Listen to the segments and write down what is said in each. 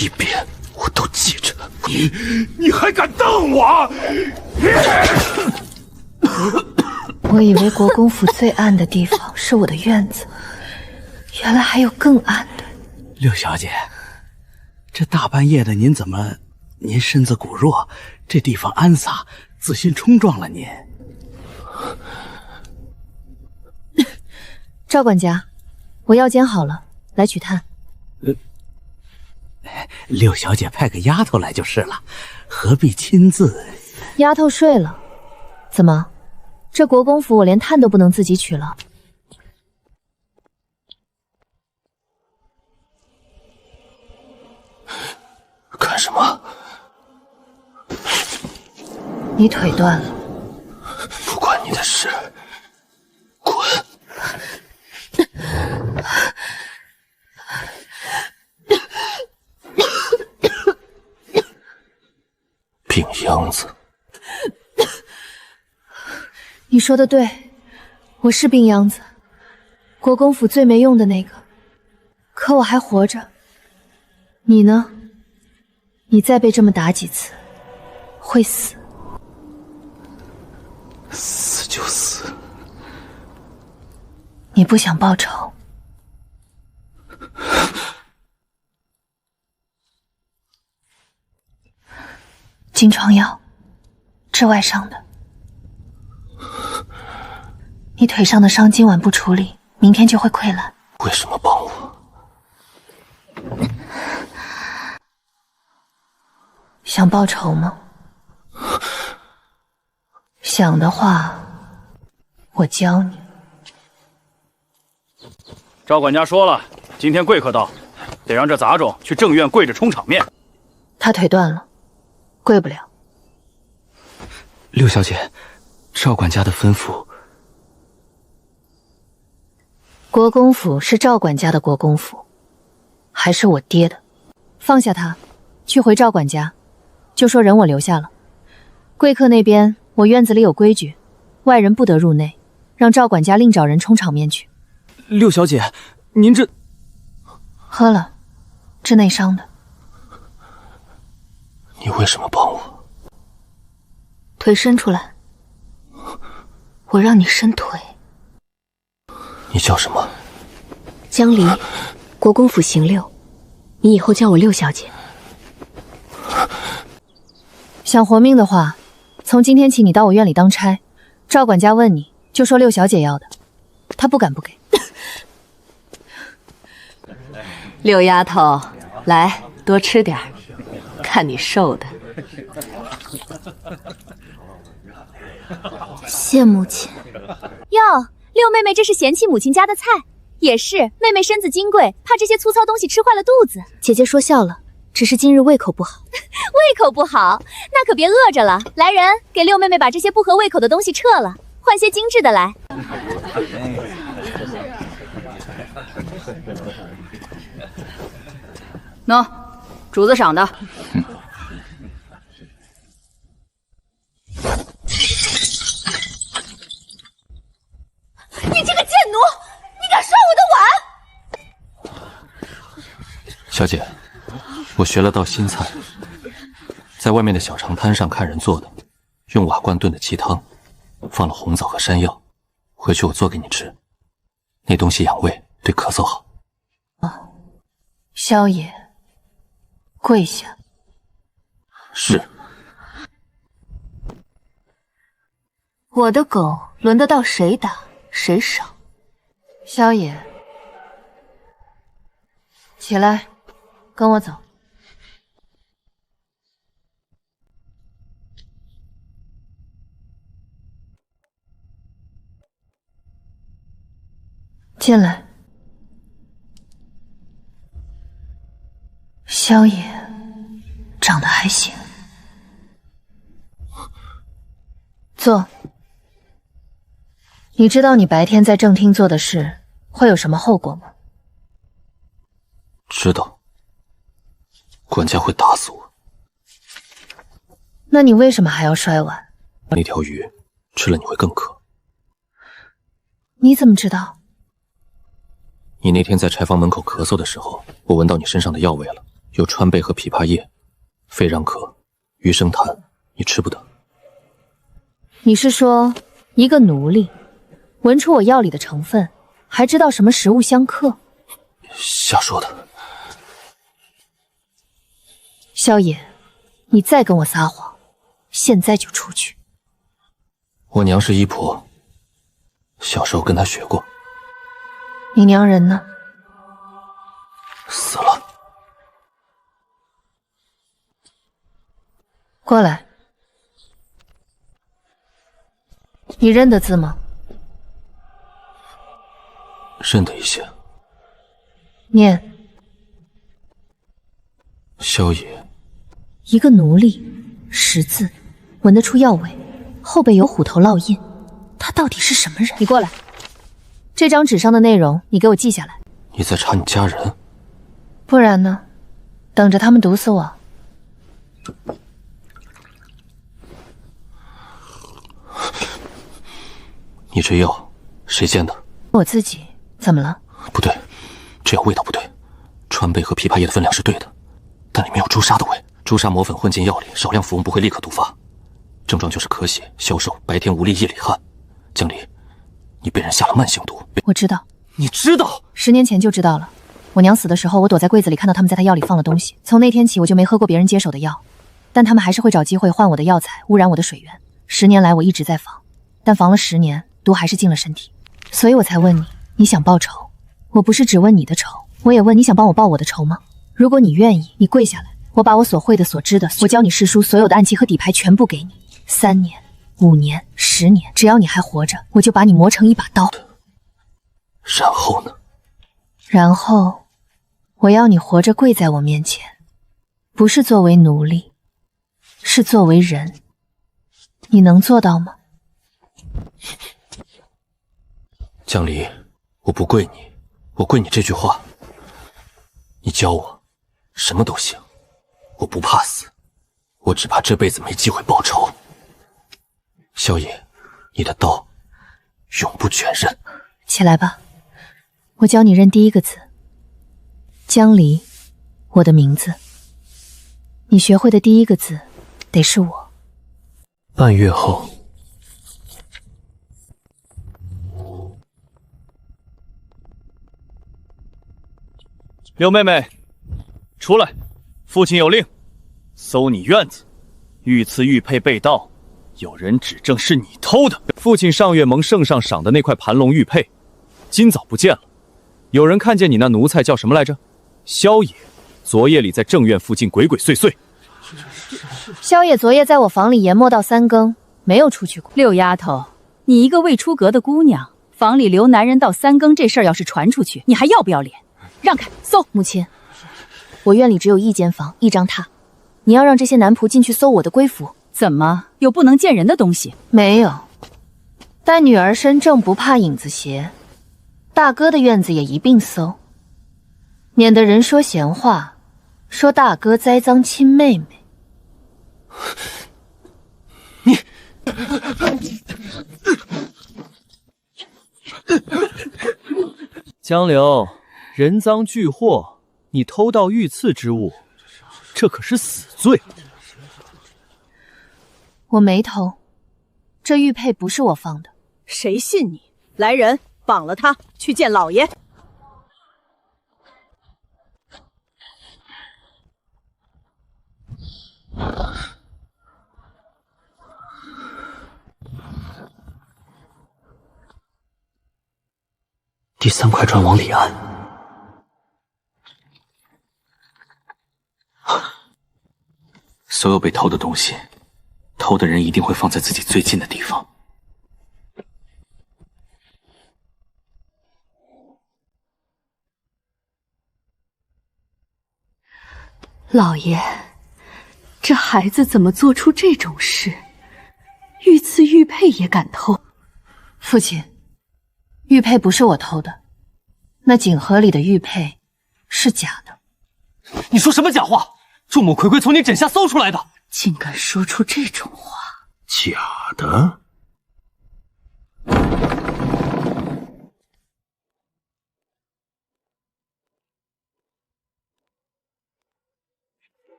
一遍我都记着。你还敢瞪我？我以为国公府最暗的地方是我的院子，原来还有更暗的。六小姐，这大半夜的您怎么？您身子骨弱，这地方安撒，自信冲撞了您。赵管家，我药煎好了，来取炭。六小姐派个丫头来就是了，何必亲自？丫头睡了。怎么？这国公府我连炭都不能自己取了？干什么？你腿断了。不关你的事，滚！病秧子。你说的对，我是病秧子，国公府最没用的那个。可我还活着。你呢？你再被这么打几次，会死。死就死。你不想报仇？金疮药，治外伤的。你腿上的伤今晚不处理，明天就会溃烂。为什么帮我？想报仇吗？想的话，我教你。赵管家说了，今天贵客到，得让这杂种去正院跪着充场面。他腿断了，跪不了。六小姐，赵管家的吩咐。国公府是赵管家的国公府，还是我爹的？放下他，去回赵管家，就说人我留下了。贵客那边，我院子里有规矩，外人不得入内，让赵管家另找人充场面去。六小姐，您这喝了，治内伤的。你为什么帮我？腿伸出来，我让你伸腿。你叫什么？江离，国公府邢六，你以后叫我六小姐。想活命的话，从今天起你到我院里当差，赵管家问你，就说六小姐要的，他不敢不给。六丫头，来多吃点儿，看你瘦的。谢母亲。哟，六妹妹这是嫌弃母亲家的菜，也是妹妹身子金贵，怕这些粗糙东西吃坏了肚子。姐姐说笑了，只是今日胃口不好。胃口不好，那可别饿着了。来人，给六妹妹把这些不合胃口的东西撤了，换些精致的来。喏，主子赏的。你这个贱奴，你敢涮我的碗！小姐，我学了道新菜，在外面的小长摊上看人做的，用瓦罐炖的鸡汤，放了红枣和山药，回去我做给你吃。那东西养胃，对咳嗽好。萧爷，跪下。是。我的狗轮得到谁打谁赏。萧爷，起来，跟我走。进来。萧爷长得还行。坐。你知道你白天在正厅做的事会有什么后果吗？知道。管家会打死我。那你为什么还要摔碗？那条鱼吃了你会更渴。你怎么知道？你那天在柴房门口咳嗽的时候，我闻到你身上的药味了，有川贝和枇杷叶、非让壳、鱼生檀，你吃不得。你是说一个奴隶闻出我药里的成分，还知道什么食物相克？瞎说的。萧野，你再跟我撒谎，现在就出去。我娘是医婆，小时候跟她学过。你娘人呢？死了。过来。你认得字吗？认得一些。念。萧野。一个奴隶，识字，闻得出药味，后背有虎头烙印，他到底是什么人？你过来，这张纸上的内容你给我记下来。你在查你家人？不然呢？等着他们毒死我。你这药谁煎的？我自己。怎么了？不对，这药味道不对。川贝和枇杷叶的分量是对的，但里面有朱砂的味。朱砂磨粉混进药里，少量服用不会立刻毒发，症状就是咳血、消瘦、白天无力、夜里汗。江离，你被人下了慢性毒。我知道。你知道？10年前就知道了。我娘死的时候，我躲在柜子里，看到他们在她药里放了东西。从那天起，我就没喝过别人接手的药，但他们还是会找机会换我的药材，污染我的水源。10年来，我一直在防，但防了10年，毒还是进了身体，所以我才问你，你想报仇？我不是只问你的仇，我也问你想帮我报我的仇吗？如果你愿意，你跪下来，我把我所会的、所知的，我教你师叔所有的暗器和底牌全部给你。3年、5年、10年，只要你还活着，我就把你磨成一把刀。然后呢？然后，我要你活着跪在我面前，不是作为奴隶，是作为人。你能做到吗？江离，我不跪你，我跪你这句话。你教我，什么都行，我不怕死，我只怕这辈子没机会报仇。萧野，你的刀永不全刃。起来吧，我教你认第一个字。江离，我的名字。你学会的第一个字，得是我。半月后。六妹妹，出来！父亲有令，搜你院子，御赐玉佩被盗，有人指证是你偷的。父亲上月蒙圣上赏的那块盘龙玉佩，今早不见了。有人看见你那奴才叫什么来着？萧野，昨夜里在正院附近鬼鬼祟祟。萧野昨夜在我房里研磨到3更，没有出去过。六丫头，你一个未出阁的姑娘，房里留男人到3更，这事儿要是传出去，你还要不要脸？让开，搜！母亲，我院里只有1间房，1张榻，你要让这些男仆进去搜我的归府？怎么有不能见人的东西？没有，但女儿身正不怕影子斜，大哥的院子也一并搜，免得人说闲话，说大哥栽赃亲妹妹。你江流，人赃俱获，你偷盗御赐之物，这可是死罪。我没偷，这玉佩不是我放的。谁信你？来人，绑了他，去见老爷。第3块砖往里按。所有被偷的东西，偷的人一定会放在自己最近的地方。老爷，这孩子怎么做出这种事？御赐玉佩也敢偷？父亲，玉佩不是我偷的，那锦盒里的玉佩是假的。你说什么假话？众目睽睽从你枕下搜出来的，竟敢说出这种话！假的？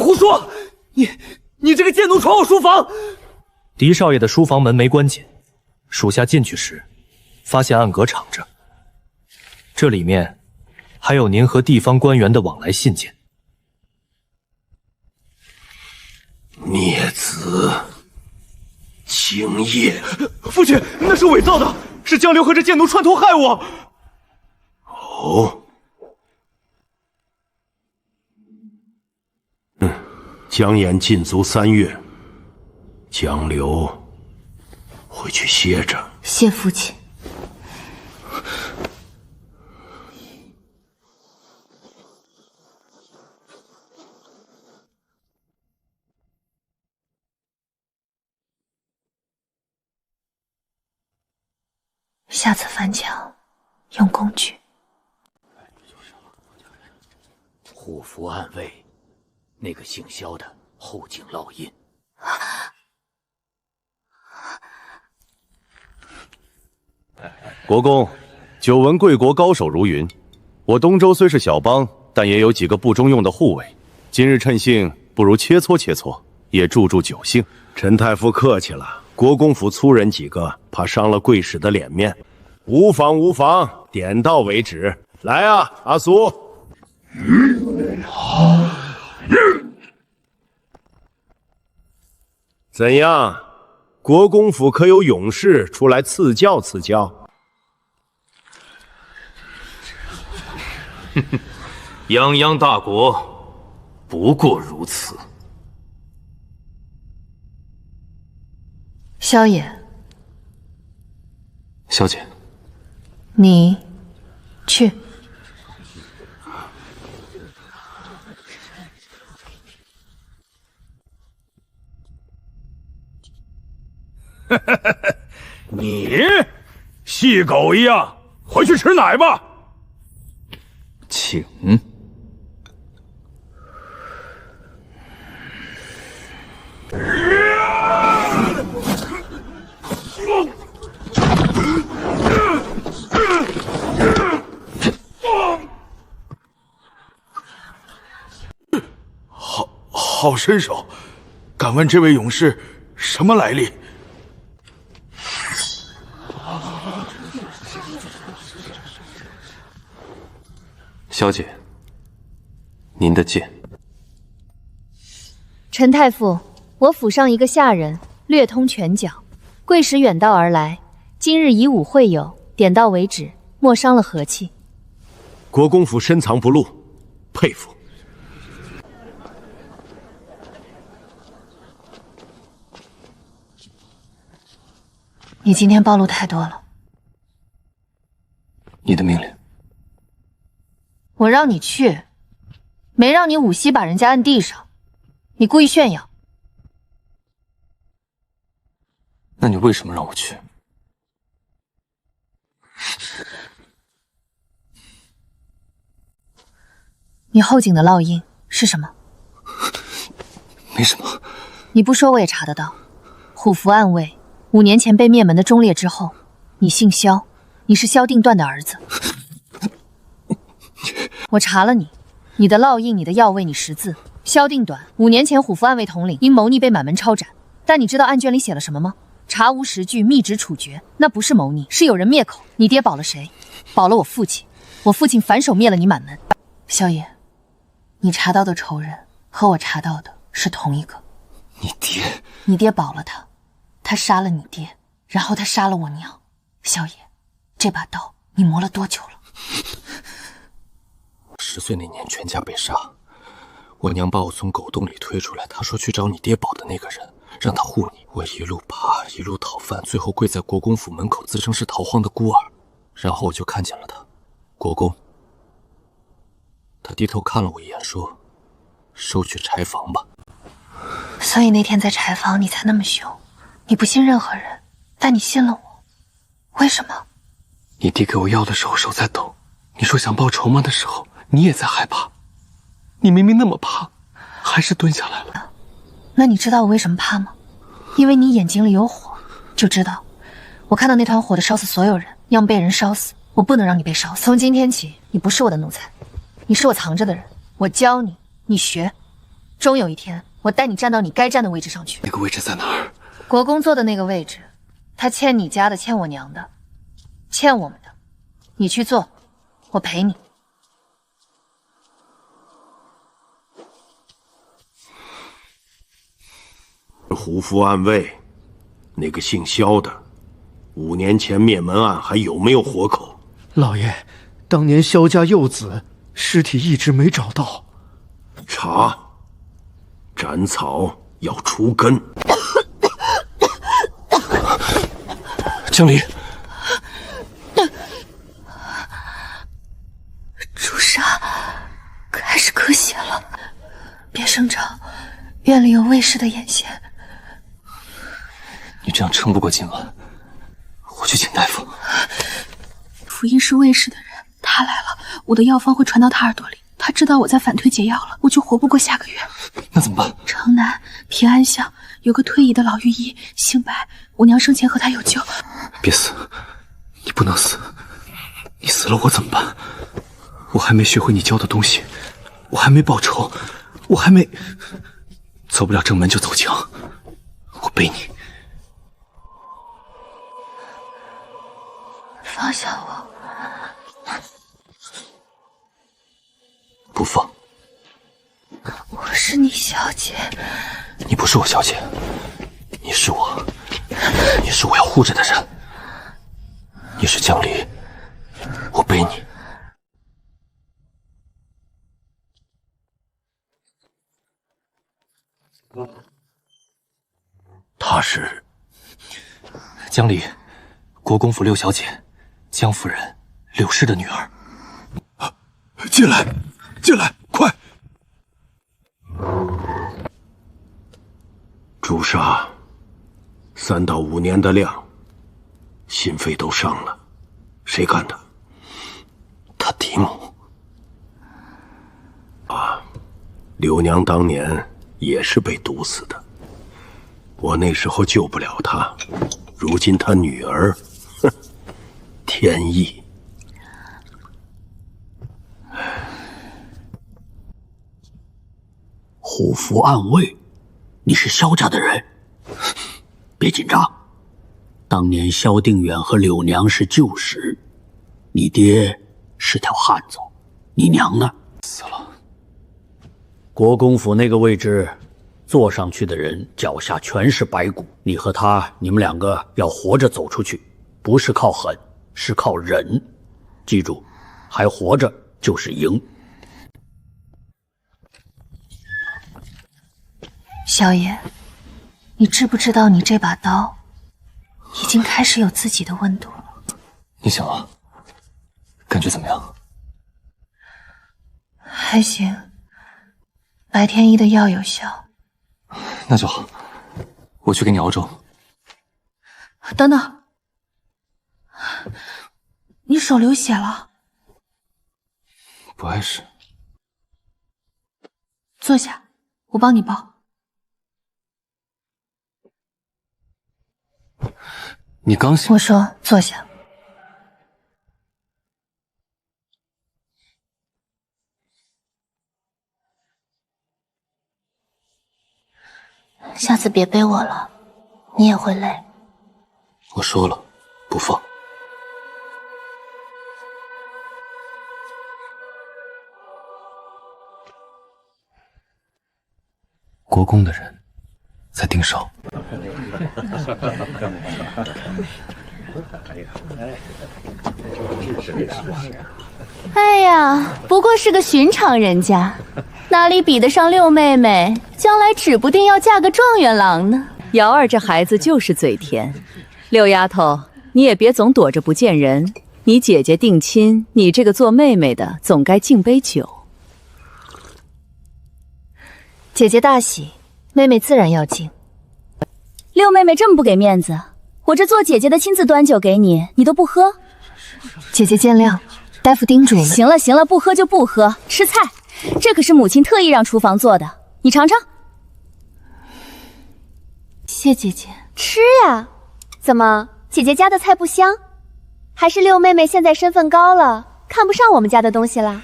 胡说！你这个贱奴闯我书房！狄少爷的书房门没关紧，属下进去时，发现暗格敞着，这里面还有您和地方官员的往来信件。孽子，精液！父亲，那是伪造的，是江流和这贱奴串通害我。哦。江岩禁足3月，江流回去歇着。谢父亲。下次翻墙，用工具。护符暗卫。那个姓萧的后颈烙印。国公，久闻贵国高手如云，我东周虽是小邦，但也有几个不中用的护卫。今日趁兴，不如切磋切磋，也助助酒兴。陈太傅客气了，国公府粗人几个，怕伤了贵使的脸面。无妨无妨，点到为止。来啊，阿苏。怎样？国公府可有勇士出来赐教赐教？泱泱大国，不过如此。萧野，小姐，你去。你细狗一样，回去吃奶吧。请。好身手，敢问这位勇士什么来历？小姐，您的剑。陈太傅，我府上一个下人略通拳脚，贵使远道而来，今日以武会友，点到为止，莫伤了和气。国公府深藏不露，佩服。你今天暴露太多了。你的命令。我让你去，没让你武息把人家按地上，你故意炫耀。那你为什么让我去？你后颈的烙印是什么？没什么。你不说我也查得到。虎符暗卫，5年前被灭门的忠烈之后，你姓萧，你是萧定断的儿子。我查了你，你的烙印、你的药位、你识字。萧定短5年前虎符暗卫统领，因谋逆被满门抄斩。但你知道案卷里写了什么吗？查无实据，密旨处决。那不是谋逆，是有人灭口。你爹保了谁？保了我父亲。我父亲反手灭了你满门。萧野，你查到的仇人和我查到的是同一个。你爹？你爹保了他，他杀了你爹，然后他杀了我娘。萧野，这把刀你磨了多久了？10岁那年，全家被杀，我娘把我从狗洞里推出来，她说去找你爹保的那个人，让他护你。我一路爬，一路讨饭，最后跪在国公府门口，自称是逃荒的孤儿。然后我就看见了他，国公。他低头看了我一眼，说：“收去柴房吧。”所以那天在柴房你才那么凶，你不信任何人，但你信了我，为什么？你递给我药的时候手在抖，你说想报仇吗的时候，你也在害怕。你明明那么怕，还是蹲下来了。那你知道我为什么怕吗？因为你眼睛里有火，就知道我看到那团火的烧死所有人，要么被人烧死，我不能让你被烧死。从今天起，你不是我的奴才，你是我藏着的人。我教你，你学。终有一天，我带你站到你该站的位置上去。那个位置在哪儿？国公坐的那个位置，他欠你家的，欠我娘的，欠我们的，你去做，我陪你。胡夫暗卫，那个姓萧的，5年前灭门案还有没有活口？老爷，当年萧家幼子尸体一直没找到。查，斩草要除根。江离，朱砂开始咳血了，别声张，院里有卫士的眼线。你这样撑不过今晚，我去请大夫。福音是卫士的人，他来了，我的药方会传到他耳朵里。他知道我在反推解药了，我就活不过下个月。那怎么办？城南平安巷有个退役的老御医，姓白，我娘生前和他有救。别死，你不能死，你死了我怎么办？我还没学会你教的东西，我还没报仇，我还没走不了正门就走墙，我背你。放下我！不放。我是你小姐。你不是我小姐，你是我要护着的人。你是江离，我背你。她是江离，国公府6小姐，江夫人柳氏的女儿。进来，进来，快！朱砂，3到5年的量，心肺都伤了，谁干的？他嫡母。啊，柳娘当年也是被毒死的，我那时候救不了她，如今她女儿，哼，天意。虎符暗卫，你是萧家的人，别紧张。当年萧定远和柳娘是旧识，你爹是条汉子，你娘呢？死了。国公府那个位置，坐上去的人脚下全是白骨。你和他，你们2个要活着走出去，不是靠狠，是靠忍。记住，还活着就是赢。萧爷，你知不知道你这把刀已经开始有自己的温度了？你想啊，感觉怎么样？还行，白天医的药有效。那就好，我去给你熬粥。等等，你手流血了，不碍事。坐下，我帮你包。你刚醒。我说坐下。下次别背我了，你也会累。我说了，不放。国公的人在盯梢。哎呀，不过是个寻常人家，哪里比得上六妹妹？将来指不定要嫁个状元郎呢。瑶儿这孩子就是嘴甜。六丫头，你也别总躲着不见人。你姐姐定亲，你这个做妹妹的总该敬杯酒。姐姐大喜，妹妹自然要敬。六妹妹这么不给面子，我这做姐姐的亲自端酒给你，你都不喝。姐姐见谅，大夫叮嘱了。行了行了，不喝就不喝，吃菜。这可是母亲特意让厨房做的，你尝尝。谢姐姐。吃呀！怎么，姐姐家的菜不香？还是六妹妹现在身份高了，看不上我们家的东西啦？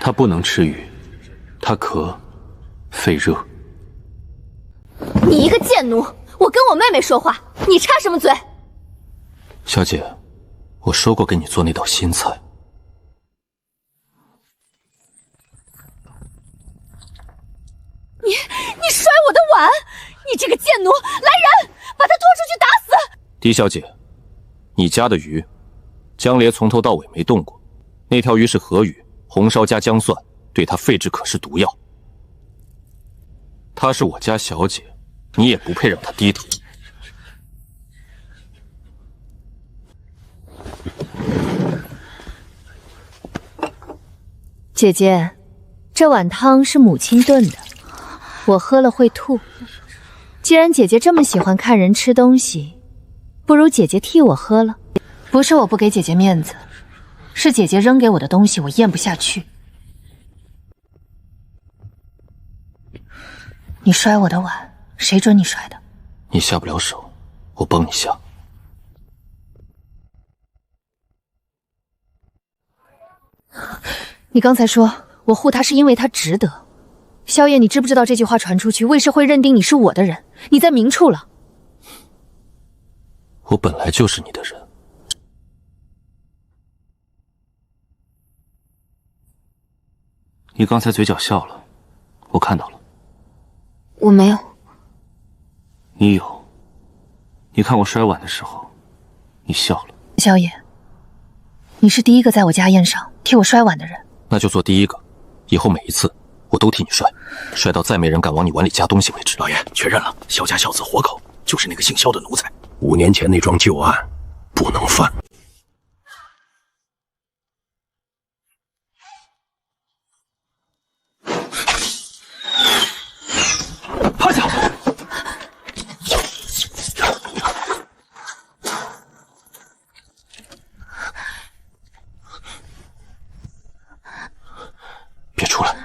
它不能吃鱼，它渴，肺热。你一个贱奴！我跟我妹妹说话，你插什么嘴？小姐，我说过给你做那道新菜。你摔我的碗！你这个贱奴！来人，把他拖出去打死！狄小姐，你家的鱼，江烈从头到尾没动过。那条鱼是河鱼，红烧加姜蒜，对她肺治可是毒药。她是我家小姐，你也不配让她低头。姐姐，这碗汤是母亲炖的，我喝了会吐。既然姐姐这么喜欢看人吃东西，不如姐姐替我喝了。不是我不给姐姐面子，是姐姐扔给我的东西我咽不下去。你摔我的碗，谁准你摔的？你下不了手，我帮你下。你刚才说我护他是因为他值得，萧夜，你知不知道这句话传出去，魏氏会认定你是我的人，你在明处了。我本来就是你的人。你刚才嘴角笑了，我看到了。我没有。你有。你看我摔碗的时候，你笑了。萧夜，你是第一个在我家宴上替我摔碗的人。那就做第一个，以后每一次我都替你摔，摔到再没人敢往你碗里加东西为止。老爷确认了，萧家孝子活口，就是那个姓萧的奴才。5年前那桩旧案，不能犯。趴下！别出来！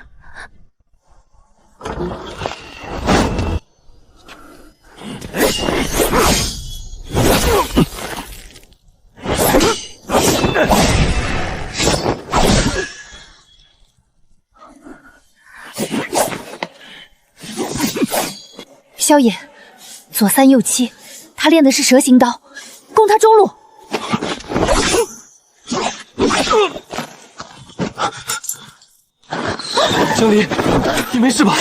萧野，左3右7，他练的是蛇形刀，攻他中路。江离，你没事吧？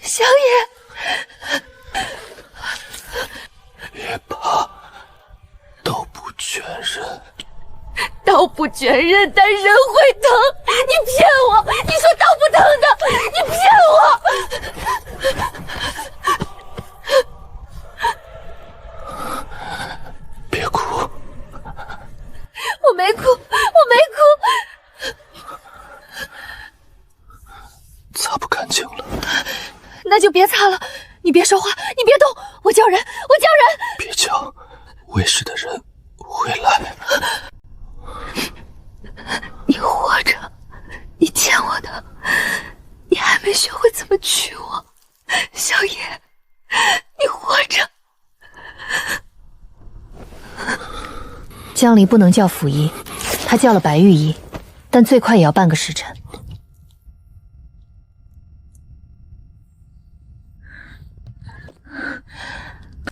萧野，别怕，刀不卷刃。刀不卷刃，但人会疼。你骗我！你说刀不疼的，你骗我！别哭。我没哭，我没哭。擦不干净了。那就别擦了，你别说话，你别动，我叫人，我叫人。别叫，卫氏的人会来。你活着，你欠我的，你还没学会怎么娶我，萧野，你活着。江离不能叫府医，他叫了白玉医，但最快也要半个时辰。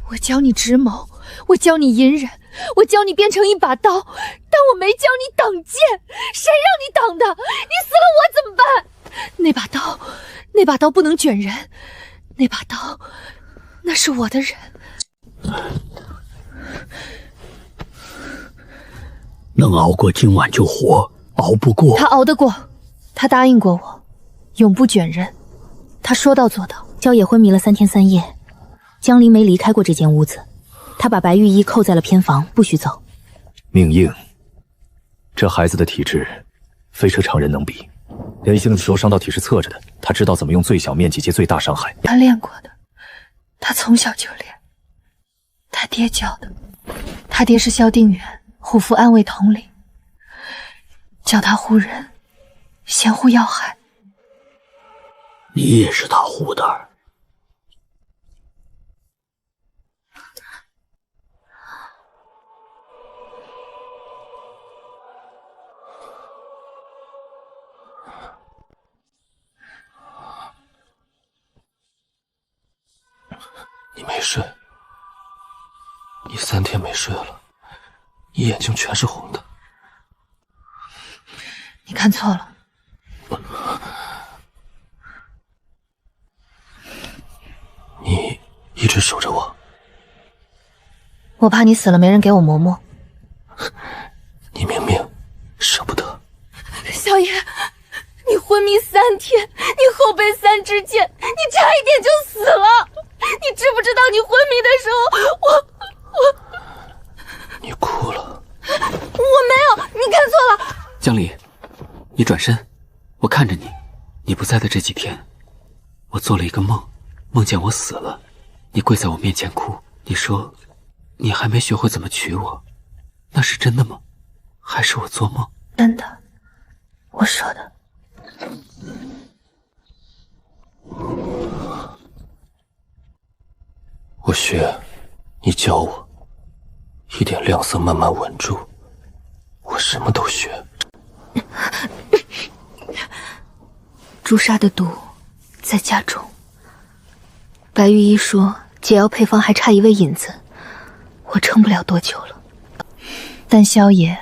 我教你直谋，我教你隐忍，我教你变成一把刀，但我没教你挡剑，谁让你挡的？你死了我怎么办？那把刀不能卷人，那把刀，那是我的人。能熬过今晚就活，熬不过他熬得过，他答应过我，永不卷人，他说到做到。萧野昏迷了3天3夜，江离没离开过这间屋子，他把白玉衣扣在了偏房，不许走。命硬，这孩子的体质非是常人能比，连性子受伤到体是侧着的，他知道怎么用最小面积及最大伤害。他练过的，他从小就练。他爹教的，他爹是萧定远，护肤安慰统领，教他护人，先护要害。你也是他护的。没睡，你3天没睡了，你眼睛全是红的。你看错了。你一直守着我，我怕你死了没人给我磨磨。你明明舍不得。小野，你昏迷3天，你后背3支箭，你差一点就死了。你知不知道你昏迷的时候，你哭了。我没有，你看错了。江离，你转身，我看着你。你不在的这几天，我做了一个梦，梦见我死了，你跪在我面前哭，你说你还没学会怎么娶我，那是真的吗？还是我做梦？真的，我说的。我学，你教我，一点亮色慢慢稳住，我什么都学。朱砂的毒在家中。白玉医说解药配方还差一味引子，我撑不了多久了。但萧野，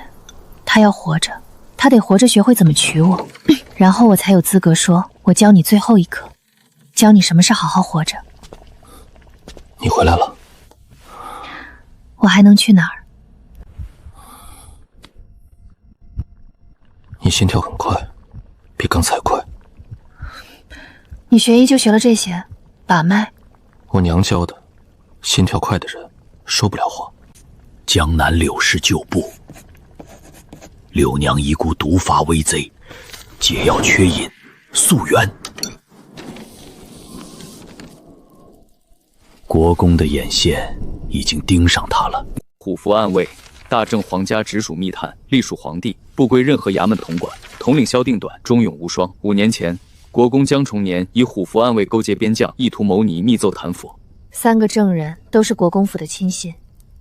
他要活着，他得活着学会怎么娶我，然后我才有资格说我教你最后一课，教你什么是好好活着。你回来了。我还能去哪儿？你心跳很快，比刚才快。你学医就学了这些，把脉。我娘教的，心跳快的人说不了话。江南柳氏旧部，柳娘遗孤毒发危贼，解药缺饮，溯源。国公的眼线已经盯上他了。虎符暗卫，大正皇家直属密探，隶属皇帝，不归任何衙门统管，统领萧定短，忠勇无双。5年前，国公江重年以虎符暗卫勾结边将，意图谋你，密奏弹劾。 3个证人都是国公府的亲信，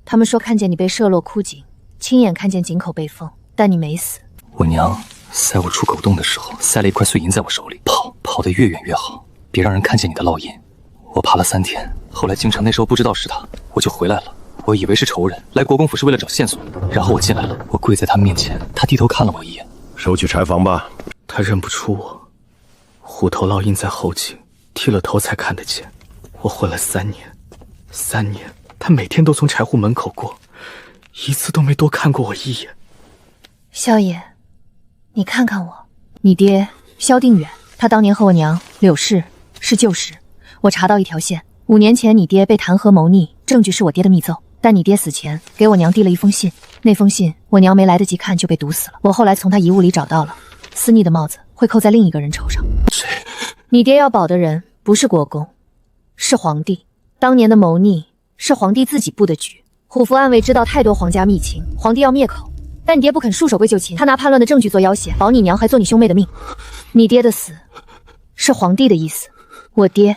他们说看见你被射落枯井，亲眼看见井口被封，但你没死。我娘塞我出狗洞的时候，塞了一块碎银在我手里，跑得越远越好，别让人看见你的烙印。我爬了3天，后来京城那时候不知道是他，我就回来了。我以为是仇人来国公府是为了找线索，然后我进来了，我跪在他面前，他低头看了我一眼，收去柴房吧。他认不出我，虎头烙印在后颈，剃了头才看得见。我混了3年，3年，他每天都从柴户门口过，一次都没多看过我一眼。萧野，你看看我，你爹萧定远，他当年和我娘柳氏是旧识。我查到一条线，5年前你爹被弹劾谋逆，证据是我爹的密奏，但你爹死前给我娘递了一封信，那封信我娘没来得及看就被毒死了。我后来从他遗物里找到了，私逆的帽子会扣在另一个人头上。你爹要保的人不是国公，是皇帝。当年的谋逆是皇帝自己布的局。虎符暗卫知道太多皇家秘情，皇帝要灭口，但你爹不肯束手归就擒，他拿叛乱的证据做要挟，保你娘还做你兄妹的命。你爹的死是皇帝的意思，我爹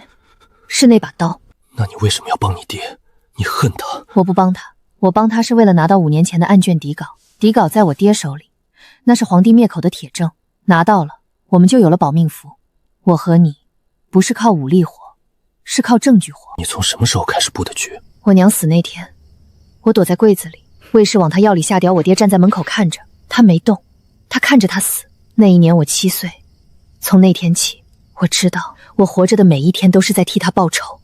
是那把刀。那你为什么要帮你爹？你恨他？我不帮他，我帮他是为了拿到5年前的案卷底稿，底稿在我爹手里，那是皇帝灭口的铁证，拿到了，我们就有了保命符。我和你不是靠武力活，是靠证据活。你从什么时候开始布的局？我娘死那天，我躲在柜子里，卫士往他药里下掉，我爹站在门口看着，他没动，他看着他死。那一年我7岁，从那天起，我知道我活着的每一天都是在替他报仇。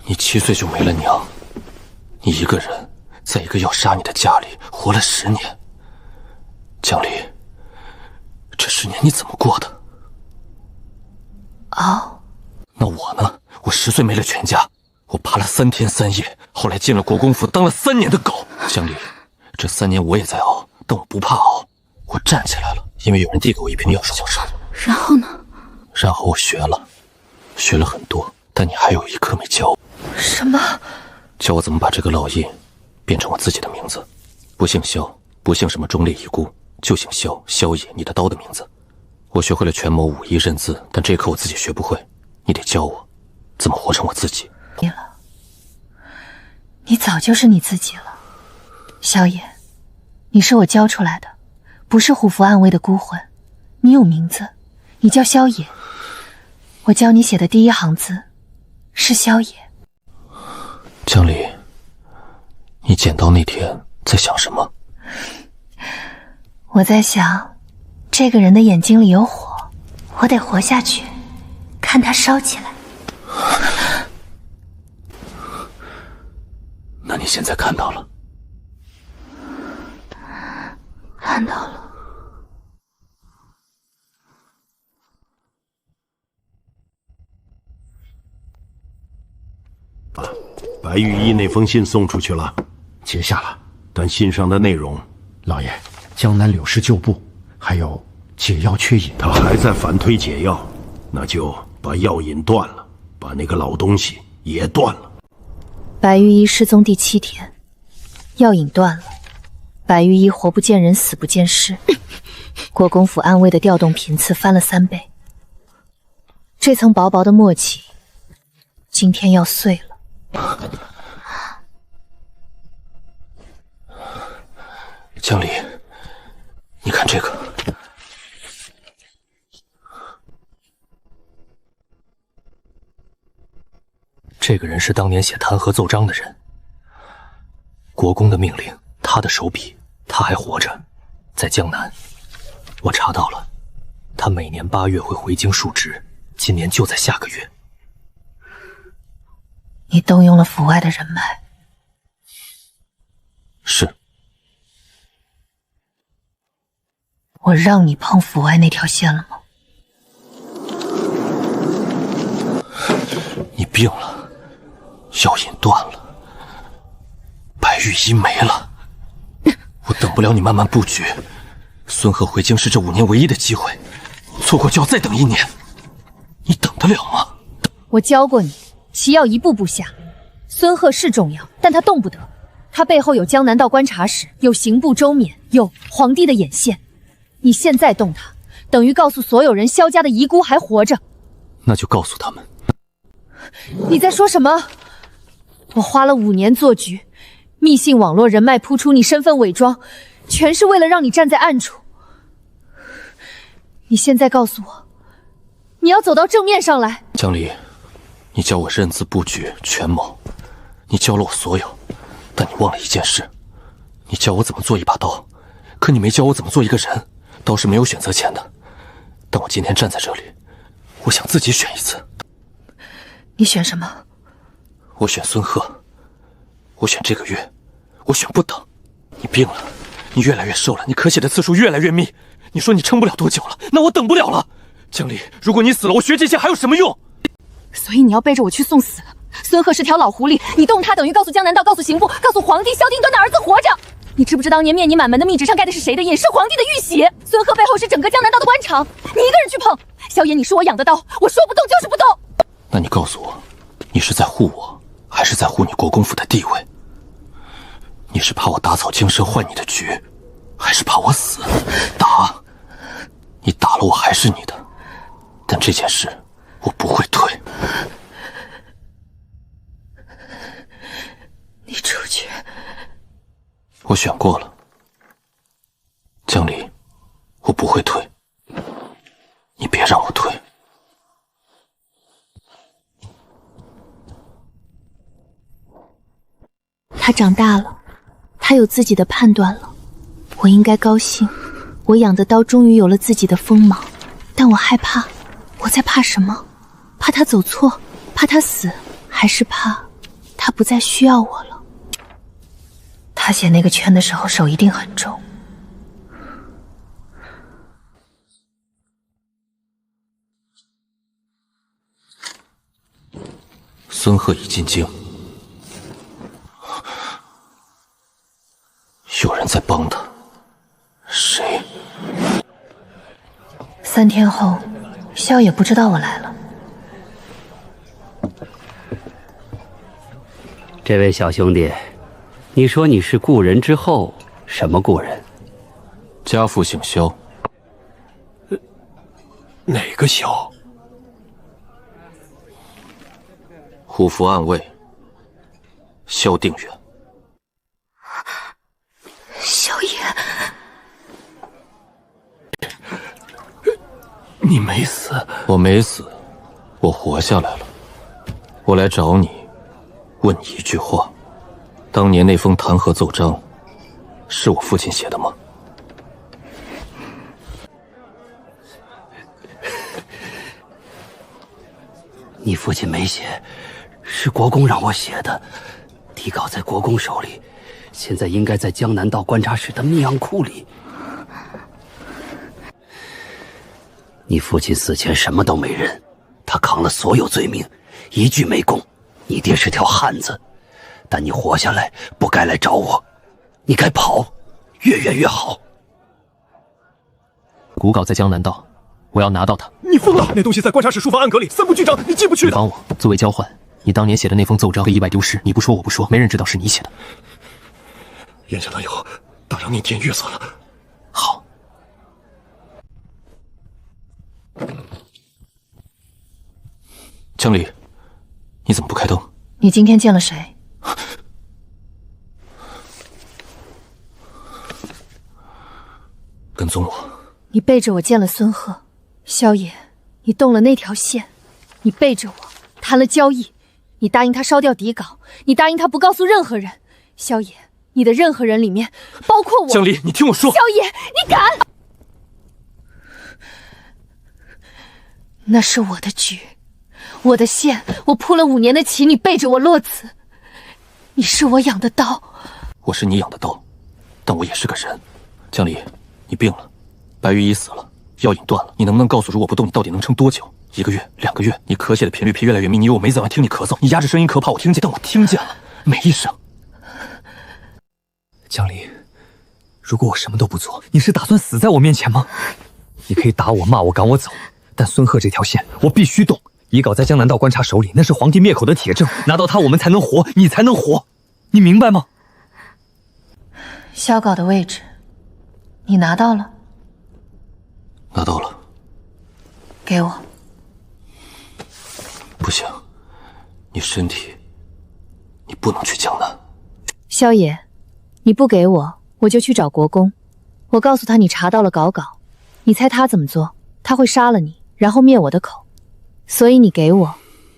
你7岁就没了娘，你一个人在一个要杀你的家里活了10年。江离，这10年你怎么过的？那我呢？我10岁没了全家，我爬了3天3夜，后来进了国公府当了3年的狗。江离，这3年我也在熬，但我不怕熬，我站起来了，因为有人递给我一瓶药效杀。然后呢？然后我学了很多，但你还有一课没教我。什么？教我怎么把这个烙印变成我自己的名字，不姓萧，不姓什么忠烈遗孤，就姓萧，萧野，你的刀的名字。我学会了权谋武艺认字，但这一课我自己学不会，你得教我怎么活成我自己。你早就是你自己了，萧野，你是我教出来的，不是虎符暗卫的孤魂。你有名字，你叫萧野。我教你写的第1行字是萧野。江离，你捡到那天在想什么？我在想，这个人的眼睛里有火，我得活下去，看他烧起来。那你现在看到了？看到了。白玉一那封信送出去了，接下了。但信上的内容，老爷，江南柳氏旧部，还有解药缺引，他还在反推解药，那就把药引断了，把那个老东西也断了。白玉一失踪第7天，药引断了，白玉一活不见人，死不见尸，国公府暗卫的调动频次翻了3倍。这层薄薄的默契，今天要碎了。江离，你看这个。这个人是当年写弹劾奏章的人。国公的命令，他的手笔，他还活着，在江南。我查到了，他每年8月会回京述职，今年就在下个月。你动用了府外的人脉。是。我让你碰府外那条线了吗？你病了，药引断了，白玉一没了。我等不了你慢慢布局。孙贺回京是这5年唯一的机会，错过就要再等1年。你等得了吗？我教过你，棋要一步步下。孙贺是重要，但他动不得。他背后有江南道观察使，有刑部周冕，有皇帝的眼线。你现在动他，等于告诉所有人萧家的遗孤还活着。那就告诉他们。你在说什么？我花了5年做局，密信网络人脉铺出你身份伪装，全是为了让你站在暗处。你现在告诉我，你要走到正面上来。江离，你教我认字布局权谋，你教了我所有，但你忘了一件事，你教我怎么做一把刀，可你没教我怎么做一个人。刀是没有选择权的，但我今天站在这里，我想自己选一次。你选什么？我选孙贺，我选这个月，我选不等。你病了，你越来越瘦了，你咳血的次数越来越密。你说你撑不了多久了，那我等不了了。江离，如果你死了，我学这些还有什么用？所以你要背着我去送死。孙贺是条老狐狸，你动他等于告诉江南道，告诉刑部，告诉皇帝萧定端的儿子活着。你知不知当年面你满门的密旨上盖的是谁的印？是皇帝的玉玺。孙贺背后是整个江南道的官场，你一个人去碰。萧爷，你是我养的刀，我说不动就是不动。那你告诉我，你是在护我，还是在护你国公府的地位？你是怕我打草惊蛇换你的局，还是怕我死？打，你打了我还是你的，但这件事我不会退。你出去。我选过了，江离，我不会退，你别让我退。他长大了，他有自己的判断了，我应该高兴。我养的刀终于有了自己的锋芒，但我害怕。我在怕什么？怕他走错，怕他死，还是怕他不再需要我了？他写那个圈的时候手一定很重。孙贺已进京，有人在帮他，谁？3天后，萧也不知道我来了。这位小兄弟，你说你是故人之后，什么故人？家父姓萧。哪个萧？虎符暗卫，萧定远。萧爷，你没死？我没死，我活下来了。我来找你，问你一句话：当年那封弹劾奏章，是我父亲写的吗？你父亲没写，是国公让我写的。底稿在国公手里，现在应该在江南道观察室的密钥库里。你父亲死前什么都没认，他扛了所有罪名，一句没供。你爹是条汉子，但你活下来不该来找我，你该跑，越远越好。骨稿在江南道，我要拿到它。你疯了！那东西在观察室书房暗格里，3部剧长，你进不去的。你帮我，作为交换，你当年写的那封奏章被意外丢失，你不说我不说，没人知道是你写的。眼下男友，大人你天月色了。好。江离，你怎么不开灯？你今天见了谁？跟踪我。你背着我见了孙贺。萧野，你动了那条线，你背着我谈了交易，你答应他烧掉底稿，你答应他不告诉任何人。萧野，你的任何人里面包括我。江离，你听我说。萧野，你敢！那是我的局，我的线，我铺了5年的棋，你背着我落子。你是我养的刀。我是你养的刀，但我也是个人。江离，你病了，白玉一死了，药引断了，你能不能告诉如果不动，你到底能撑多久？1个月、2个月？你咳血的频率越来越密，你以为我没在外听你咳嗽？你压着声音咳，怕我听见，但我听见了，每一声。江离，如果我什么都不做，你是打算死在我面前吗？你可以打我、骂我、赶我走，但孙贺这条线我必须动。遗稿在江南道观察手里，那是皇帝灭口的铁证，拿到它我们才能活，你才能活，你明白吗？萧稿的位置，你拿到了？拿到了。给我。不行，你身体，你不能去江南。萧野，你不给我，我就去找国公。我告诉他你查到了稿稿，你猜他怎么做？他会杀了你，然后灭我的口。所以你给我，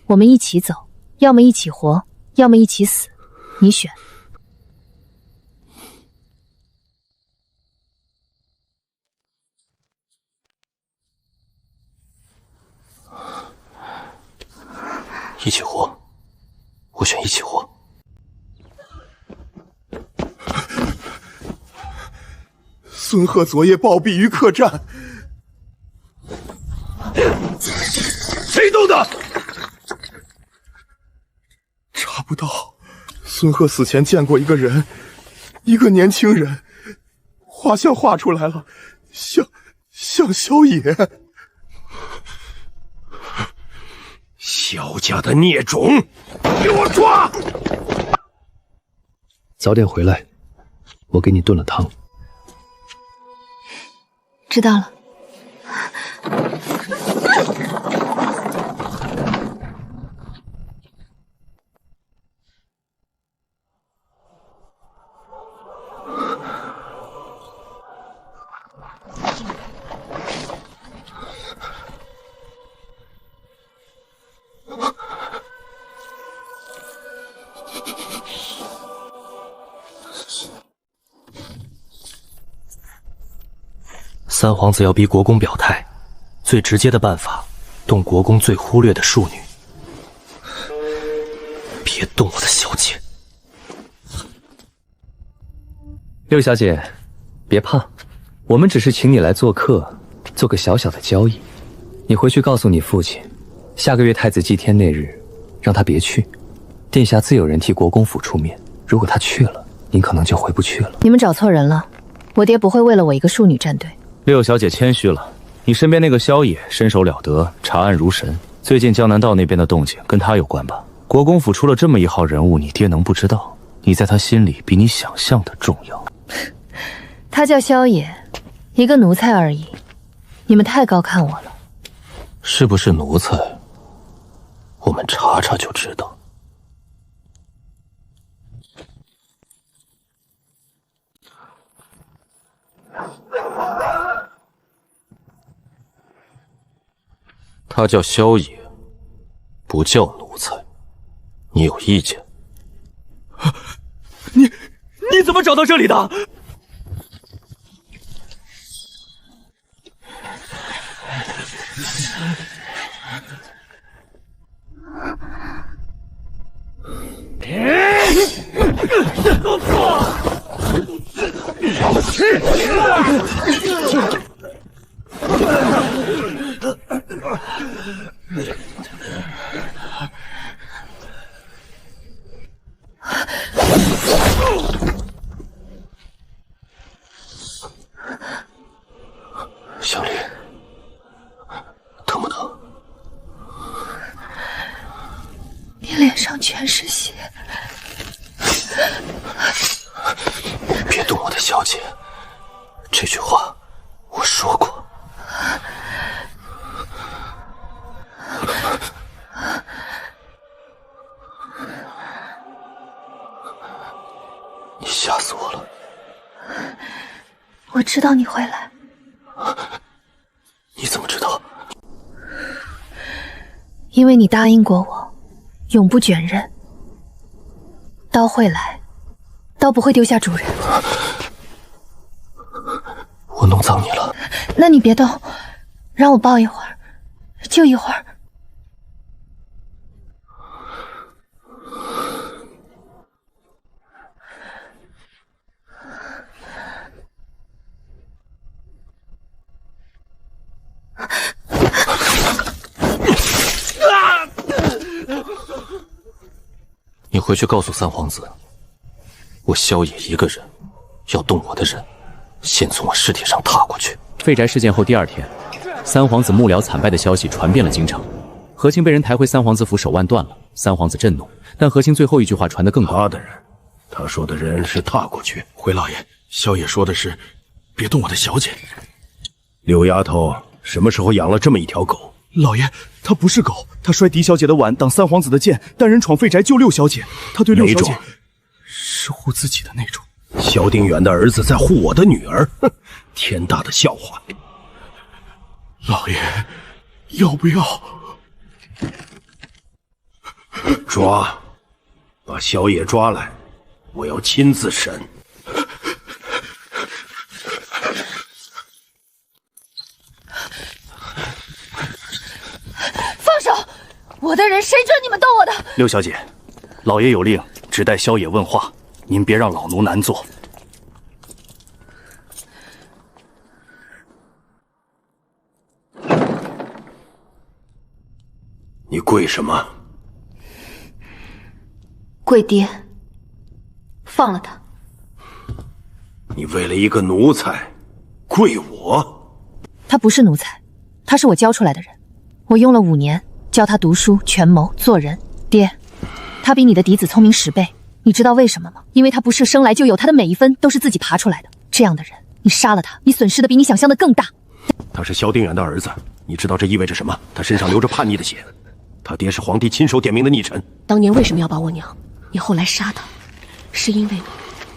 我们一起走，要么一起活，要么一起死，你选。一起活，我选一起活。孙贺昨夜暴毙于客栈，谁动的？查不到。孙贺死前见过一个人，一个年轻人，画像画出来了，像萧野。萧家的孽种，给我抓！早点回来，我给你炖了汤。知道了。三皇子要逼国公表态，最直接的办法，动国公最忽略的庶女。别动我的小姐。六小姐，别怕，我们只是请你来做客，做个小小的交易。你回去告诉你父亲，下个月太子祭天那日，让他别去，殿下自有人替国公府出面。如果他去了，您可能就回不去了。你们找错人了，我爹不会为了我一个庶女站队。六小姐谦虚了，你身边那个萧野身手了得，查案如神。最近江南道那边的动静跟他有关吧？国公府出了这么一号人物，你爹能不知道？你在他心里比你想象的重要。他叫萧野，一个奴才而已。你们太高看我了。是不是奴才？我们查查就知道。他叫萧野，不叫奴才。你有意见？你怎么找到这里的？小丽，疼不疼？你脸上全是血。别动我的小姐，这句话我说过。你吓死我了。我知道你会来。你怎么知道？因为你答应过我，永不卷刃。刀会来，刀不会丢下主人。我弄脏你了？那你别动，让我抱一会儿，就一会儿。你回去告诉三皇子，我萧野一个人，要动我的人，先从我尸体上踏过去。废宅事件后第2天，三皇子幕僚惨败的消息传遍了京城，何清被人抬回三皇子府，手腕断了。三皇子震怒，但何清最后一句话传得更广。他的人，他说的人是踏过去。回老爷，萧野说的是，别动我的小姐。柳丫头什么时候养了这么一条狗？老爷，他不是狗，他摔狄小姐的碗，挡三皇子的剑，带人闯废宅救六小姐。他对六小姐是护自己的那种。萧定远的儿子在护我的女儿，哼，天大的笑话！老爷，要不要抓？把萧野抓来，我要亲自审。放手！我的人，谁准你们动我的？六小姐，老爷有令，只待萧野问话，您别让老奴难做。你跪什么？跪爹，放了他。你为了一个奴才，跪我？他不是奴才，他是我教出来的人，我用了5年教他读书、权谋、做人。爹，他比你的嫡子聪明10倍，你知道为什么吗？因为他不是生来就有，他的每一分都是自己爬出来的。这样的人，你杀了他，你损失的比你想象的更大。他是萧定远的儿子，你知道这意味着什么？他身上流着叛逆的血，他爹是皇帝亲手点名的逆臣。当年为什么要保我娘？你后来杀他，是因为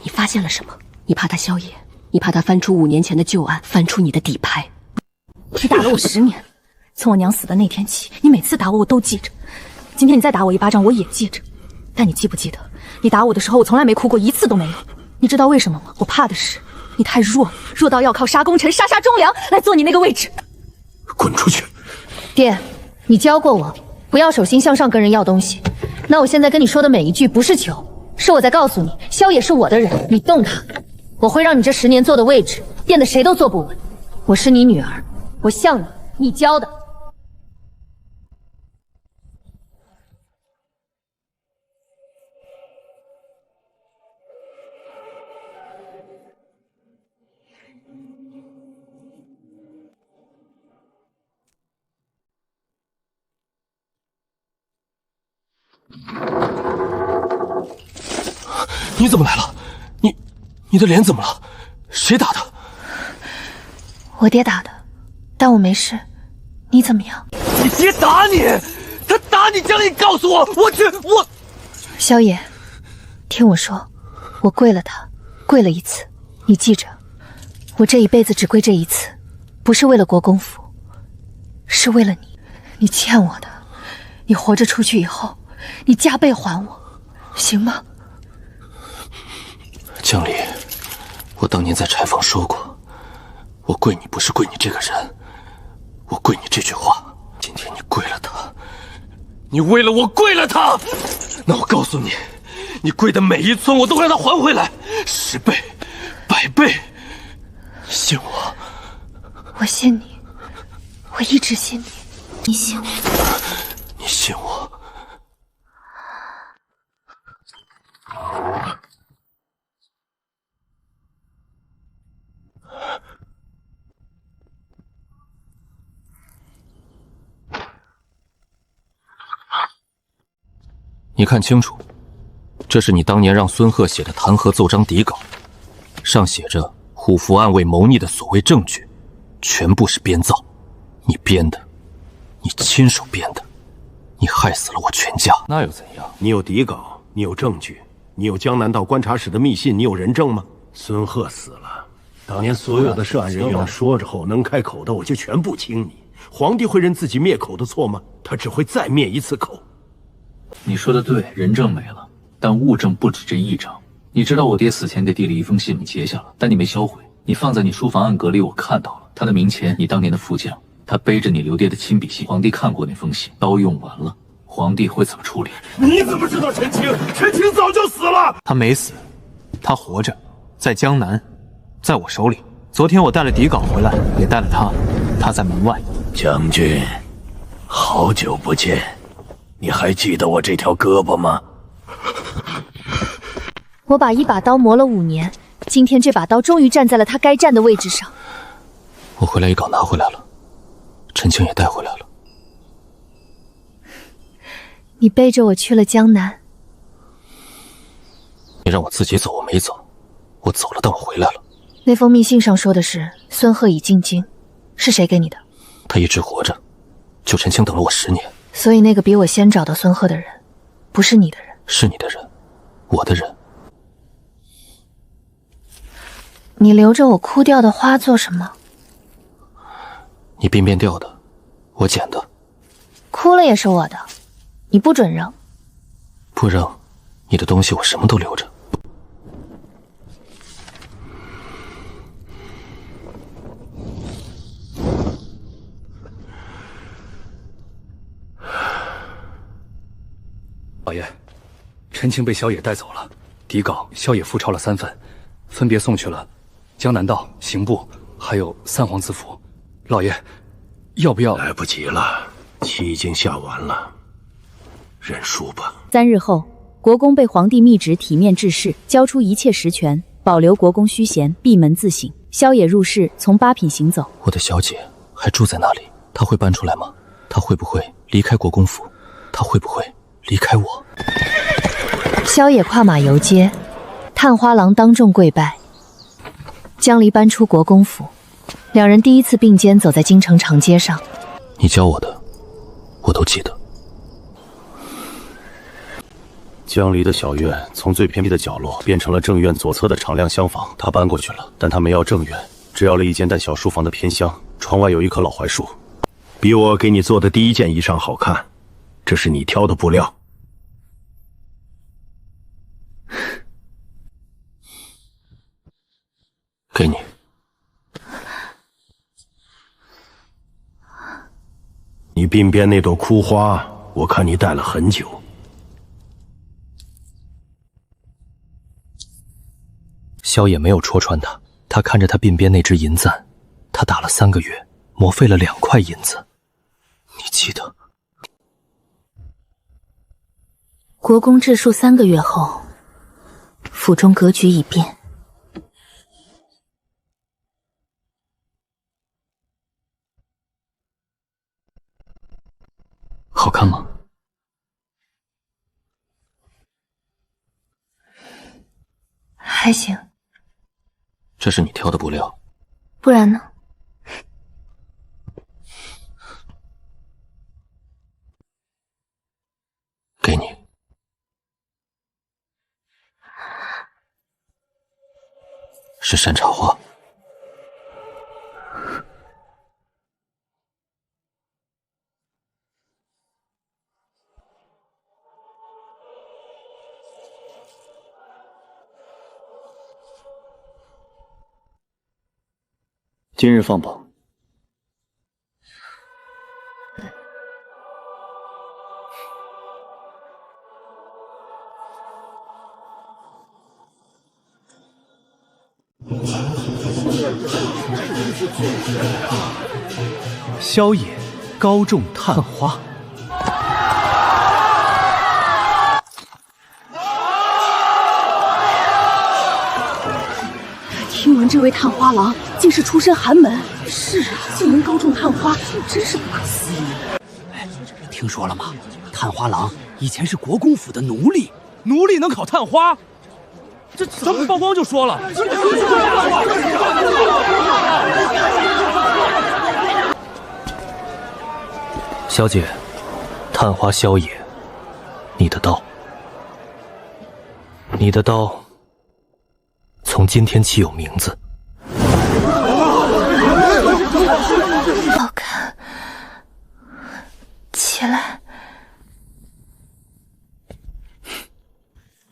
你发现了什么？你怕他萧野，你怕他翻出5年前的旧案，翻出你的底牌。你打了我10年，从我娘死的那天起，你每次打我，我都记着。今天你再打我一巴掌，我也记着。但你记不记得，你打我的时候，我从来没哭过，1次都没有。你知道为什么吗？我怕的是你太弱，弱到要靠杀功臣、杀忠良来做你那个位置。滚出去！爹，你教过我不要手心向上跟人要东西。那我现在跟你说的每一句不是求，是我在告诉你，萧野是我的人，你动他，我会让你这10年坐的位置变得谁都坐不稳。我是你女儿，我像你，你教的。你怎么来了？你的脸怎么了？谁打的？我爹打的，但我没事。你怎么样？你爹打你？他打你，将来你告诉我，我。萧野，听我说，我跪了他，跪了1次，你记着，我这一辈子只跪这1次，不是为了国公府，是为了你。你欠我的，你活着出去以后，你加倍还我，行吗？江离，我当年在柴房说过，我跪你不是跪你这个人，我跪你这句话。今天你跪了他，你为了我跪了他，那我告诉你，你跪的每一寸我都会让他还回来，10倍、100倍，你信我？我信你，我一直信你，你信我？你信我？你看清楚，这是你当年让孙贺写的弹劾奏章底稿，上写着虎符暗卫谋逆的所谓证据，全部是编造，你编的，你亲手编的，你害死了我全家。那又怎样？你有底稿，你有证据，你有江南道观察室的密信，你有人证吗？孙贺死了，当年所有的涉案人员说着后能开口的，我就全部清你。皇帝会认自己灭口的错吗？他只会再灭一次口。你说的对，人证没了，但物证不止这一张。你知道我爹死前给递了一封信，你截下了，但你没销毁，你放在你书房暗格里，我看到了。他的名前，你当年的副将，他背着你刘爹的亲笔信。皇帝看过那封信，刀用完了，皇帝会怎么处理？你怎么知道陈清？陈清早就死了。他没死，他活着，在江南，在我手里。昨天我带了底稿回来，也带了他，他在门外。将军，好久不见，你还记得我这条胳膊吗？我把一把刀磨了5年，今天这把刀终于站在了他该站的位置上。我回来一稿拿回来了，陈清也带回来了。你背着我去了江南，你让我自己走，我没走，我走了，但我回来了。那封密信上说的是孙贺已进京，是谁给你的？他一直活着，就陈清等了我10年。所以那个比我先找到孙贺的人，不是你的人。是你的人，我的人。你留着我枯掉的花做什么？你鬓边掉的，我捡的。枯了也是我的，你不准扔。不扔，你的东西我什么都留着。老爷，陈清被萧野带走了，底稿萧野复抄了3份，分别送去了江南道、刑部，还有三皇子府。老爷，要不要？来不及了，棋已经下完了，认输吧。3日后，国公被皇帝密旨体面致仕，交出一切实权，保留国公虚衔，闭门自省。萧野入室，从8品行走。我的小姐还住在那里，她会搬出来吗？她会不会离开国公府？她会不会离开我？萧野跨马游街，探花郎当众跪拜。江离搬出国公府，两人第一次并肩走在京城长街上。你教我的，我都记得。江离的小院从最偏僻的角落变成了正院左侧的敞亮厢房，他搬过去了，但他没要正院，只要了一间带小书房的偏厢。窗外有一棵老槐树，比我给你做的第1件衣裳好看。这是你挑的布料。给你。你鬓边那朵枯花，我看你戴了很久。萧野没有戳穿他，他看着他鬓边那只银簪，他打了3个月，磨废了2块银子。你记得？国公治术3个月后，府中格局已变。好看吗？还行。这是你挑的布料，不然呢？给你。是山茶花。今日放榜。萧野高中探花。听闻这位探花郎竟是出身寒门，是啊，竟能高中探花，真是不可思议。听说了吗？探花郎以前是国公府的奴隶，奴隶能考探花？这咱们曝光就说了。小姐，探花萧野，你的刀，你的刀，从今天起有名字。好看，起来。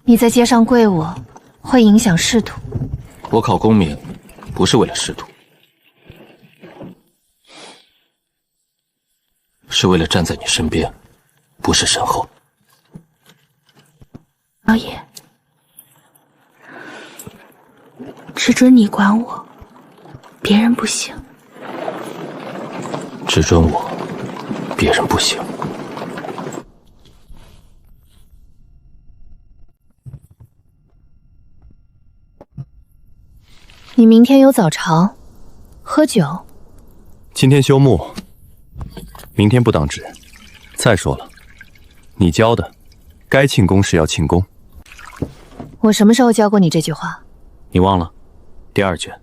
你在街上跪我，会影响仕途。我考功名，不是为了仕途，是为了站在你身边，不是身后。老爷，只准你管我，别人不行。只准我，别人不行。你明天有早朝，喝酒。今天休沐，明天不当值。再说了，你教的，该庆功时要庆功。我什么时候教过你这句话？你忘了？第2卷，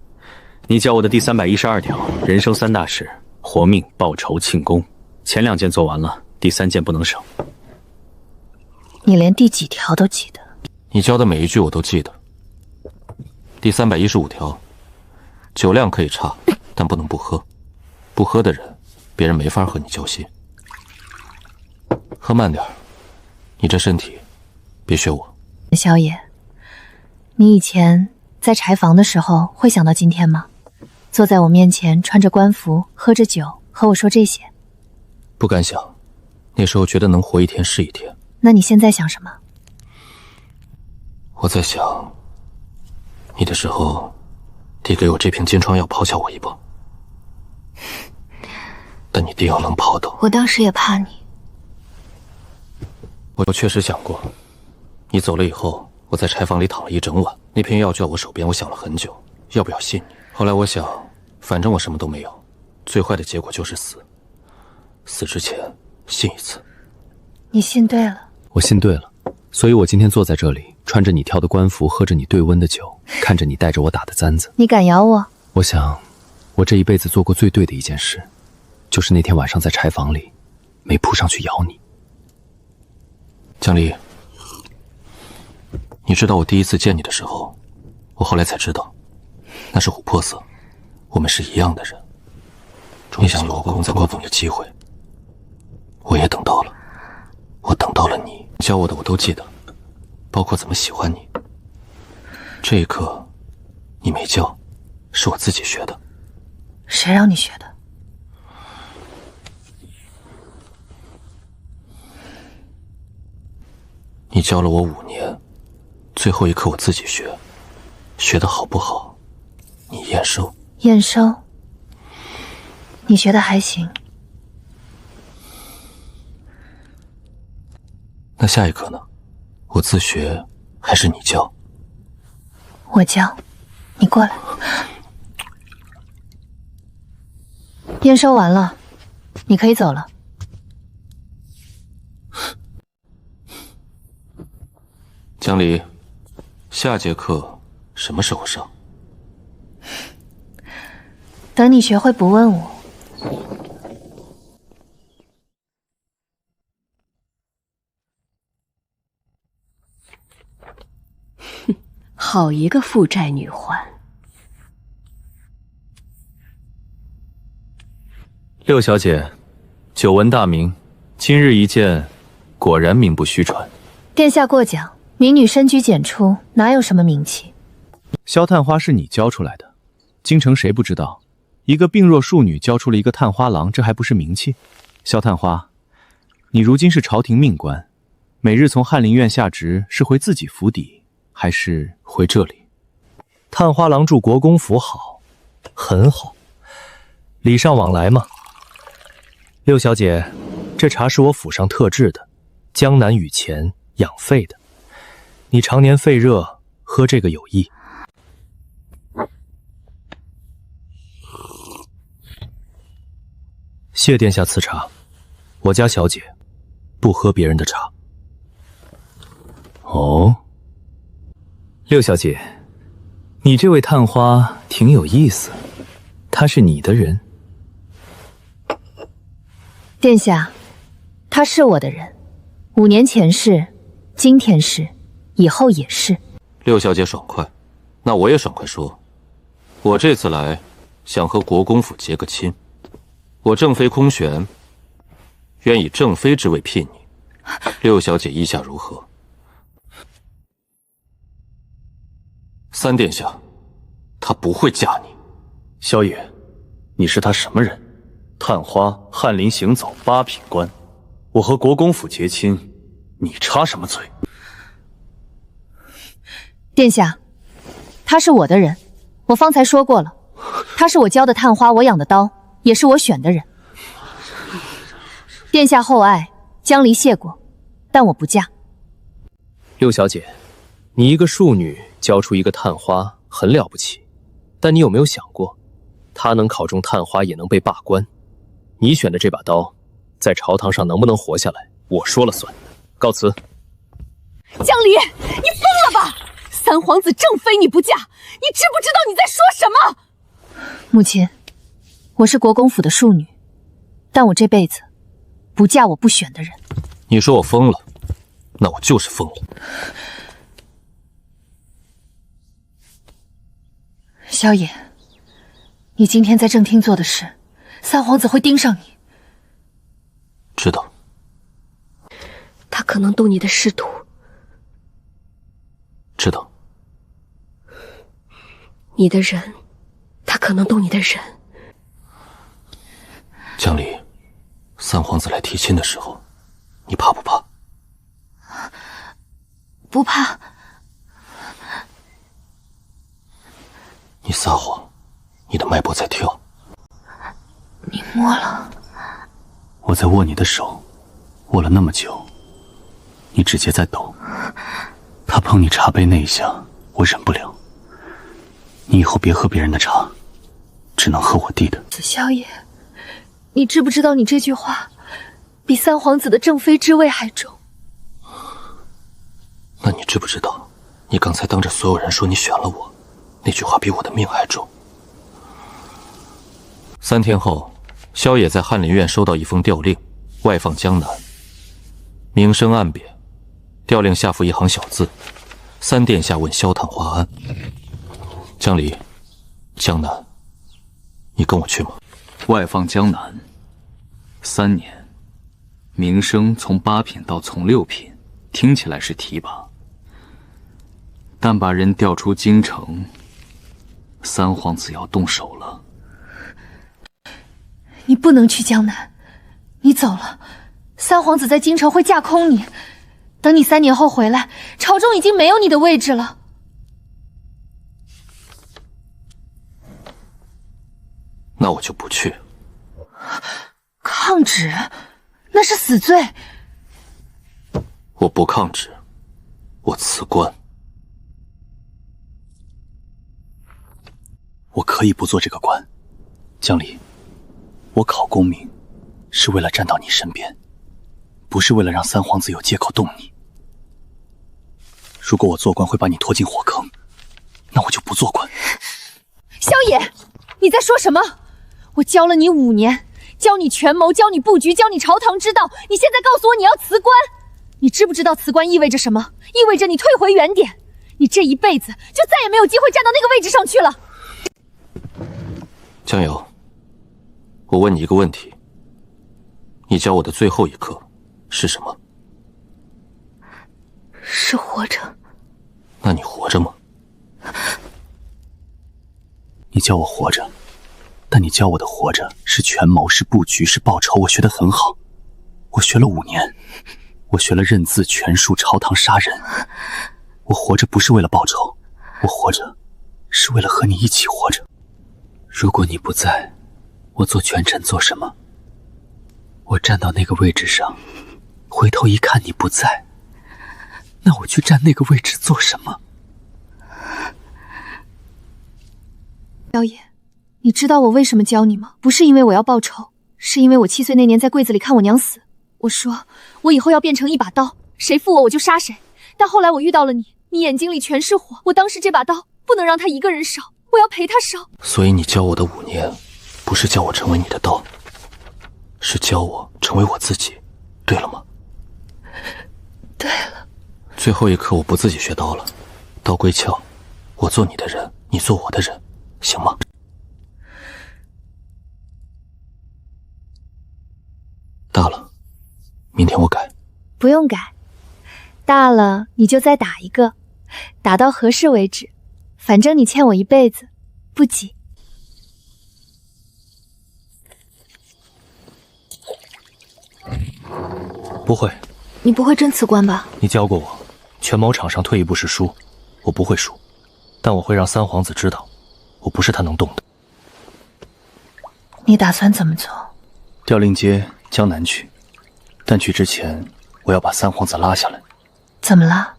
你教我的第312条，人生3大事：活命、报仇、庆功。前2件做完了，第3件不能省。你连第几条都记得？你教的每一句我都记得。第315条，酒量可以差，但不能不喝。不喝的人，别人没法和你交心。喝慢点，你这身体，别学我。萧野，你以前在柴房的时候会想到今天吗？坐在我面前，穿着官服，喝着酒，和我说这些。不敢想，那时候觉得能活一天是一天。那你现在想什么？我在想，你的时候递给我这瓶金疮药，抛下我一搏。但你定要能跑到。我当时也怕你。我确实想过，你走了以后，我在柴房里躺了一整晚，那瓶药就在我手边，我想了很久，要不要信你？后来我想，反正我什么都没有，最坏的结果就是死。死之前信一次。你信对了。我信对了，所以我今天坐在这里，穿着你挑的官服，喝着你对温的酒，看着你带着我打的簪子。你敢咬我？我想，我这一辈子做过最对的一件事，就是那天晚上在柴房里，没扑上去咬你。江离，你知道我第一次见你的时候，我后来才知道，那是琥珀色，我们是一样的人。你想罗公在官府的机会，我也等到了。我等到了你，教我的我都记得，包括怎么喜欢你。这一刻，你没教，是我自己学的。谁让你学的？你教了我5年，最后一课我自己学，学得好不好，你验收。验收？你学的还行。那下一课呢？我自学还是你教？我教，你过来。验收完了，你可以走了。江离，下节课什么时候上？等你学会不问我。哼，好一个负债女还。六小姐，久闻大名，今日一见，果然名不虚传。殿下过奖。民女深居简出，哪有什么名气？萧探花是你教出来的，京城谁不知道？一个病弱庶女教出了一个探花郎，这还不是名气？萧探花，你如今是朝廷命官，每日从翰林院下职，是回自己府邸，还是回这里？探花郎住国公府好，很好，礼尚往来嘛。六小姐，这茶是我府上特制的，江南雨前养肺的，你常年肺热，喝这个有益。谢殿下赐茶，我家小姐不喝别人的茶。哦，六小姐，你这位探花挺有意思，她是你的人？殿下，他是我的人，5年前是，今天是，以后也是。六小姐爽快，那我也爽快说，我这次来想和国公府结个亲，我正妃空璇愿以正妃之位聘你，六小姐意下如何？3殿下，她不会嫁你。萧爷，你是他什么人？探花，翰林行走8品官，我和国公府结亲，你插什么嘴？殿下，他是我的人，我方才说过了，他是我教的探花，我养的刀，也是我选的人。殿下厚爱，江离谢过，但我不嫁。六小姐，你一个庶女教出一个探花，很了不起，但你有没有想过，她能考中探花，也能被罢官。你选的这把刀，在朝堂上能不能活下来，我说了算。告辞。江离，你疯了吧？3皇子正妃你不嫁，你知不知道你在说什么？母亲，我是国公府的庶女，但我这辈子不嫁我不选的人。你说我疯了，那我就是疯了。萧野，你今天在正厅做的事，3皇子会盯上你。知道。他可能动你的仕途。知道。你的人，他可能动你的人。江离，3皇子来提亲的时候，你怕不怕？不怕。你撒谎，你的脉搏在跳。你摸了。我在握你的手，握了那么久，你指节在抖。他碰你茶杯那一下，我忍不了。你以后别喝别人的茶，只能喝我弟的。萧野，你知不知道你这句话比3皇子的正妃之位还重？那你知不知道，你刚才当着所有人说你选了我，那句话比我的命还重。3天后，萧野在翰林院收到一封调令，外放江南，明升暗贬。调令下附一行小字：3殿下问萧探花安。江离，江南，你跟我去吗？外放江南3年，名声从8品到从6品，听起来是提拔，但把人调出京城，3皇子要动手了。你不能去江南，你走了，3皇子在京城会架空你。等你3年后回来，朝中已经没有你的位置了。那我就不去。抗旨，那是死罪。我不抗旨，我辞官。我可以不做这个官，江离，我考功名是为了站到你身边，不是为了让3皇子有借口动你。如果我做官会把你拖进火坑，那我就不做官。萧野，你在说什么？我教了你5年，教你权谋，教你布局，教你朝堂之道，你现在告诉我你要辞官，你知不知道辞官意味着什么？意味着你退回原点，你这一辈子就再也没有机会站到那个位置上去了。江瑶，我问你一个问题，你教我的最后一课是什么？是活着。那你活着吗？你叫我活着，但你教我的活着是权谋，是布局，是报仇，我学得很好。我学了5年，我学了认字、权术、朝堂、杀人。我活着不是为了报仇，我活着是为了和你一起活着。如果你不在，我做权臣做什么？我站到那个位置上，回头一看你不在，那我去站那个位置做什么？萧野，你知道我为什么教你吗？不是因为我要报仇，是因为我7岁那年在柜子里看我娘死，我说我以后要变成一把刀，谁负我就杀谁。但后来我遇到了你，你眼睛里全是火，我当时这把刀不能让他一个人烧，我要陪他烧。所以你教我的5年，不是教我成为你的刀，是教我成为我自己，对了吗？对了。最后一刻我不自己学刀了，刀归鞘，我做你的人，你做我的人，行吗？大了，明天我改。不用改，大了你就再打一个，打到合适为止，反正你欠我一辈子，不急。不会。你不会真辞官吧？你教过我，权谋场上退一步是输，我不会输，但我会让三皇子知道，我不是他能动的。你打算怎么做？调令接江南去，但去之前，我要把三皇子拉下来。怎么了？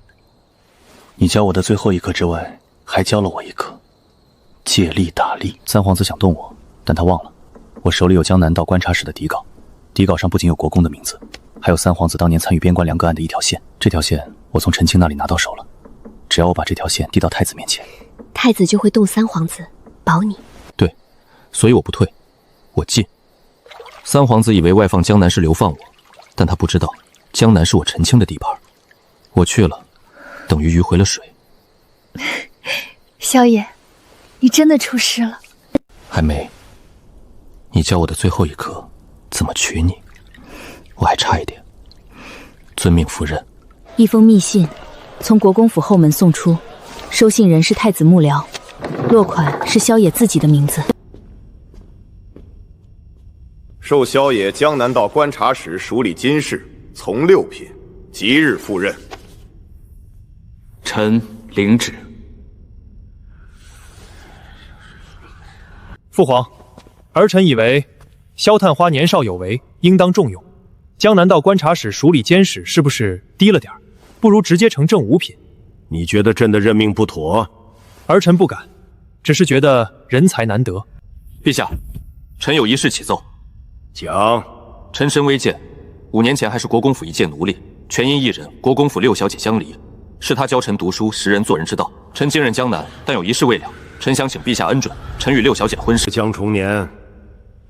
你教我的最后一课之外，还教了我一课，借力打力。三皇子想动我，但他忘了，我手里有江南道观察室的底稿，底稿上不仅有国公的名字，还有三皇子当年参与边关两个案的一条线。这条线我从陈清那里拿到手了，只要我把这条线递到太子面前，太子就会动三皇子，保你。对，所以我不退，我进。三皇子以为外放江南是流放我，但他不知道江南是我陈清的地盘，我去了，等于鱼回了水。萧野，你真的出师了。还没。你教我的最后一课，怎么娶你，我还差一点。遵命赴任。一封密信从国公府后门送出，收信人是太子幕僚，落款是萧野自己的名字。授萧野江南道观察使署理金事，从6品，即日赴任。臣领旨。父皇，儿臣以为萧探花年少有为，应当重用。江南道观察使署理监使是不是低了点儿？不如直接承正5品。你觉得朕的任命不妥？儿臣不敢，只是觉得人才难得。陛下，臣有一事启奏。讲。臣身微贱，5年前还是国公府一介奴隶，全因一人国公府6小姐江离，是她教臣读书，识人做人之道。臣经任江南，但有一事未了，臣想请陛下恩准，臣与6小姐婚事。江重年，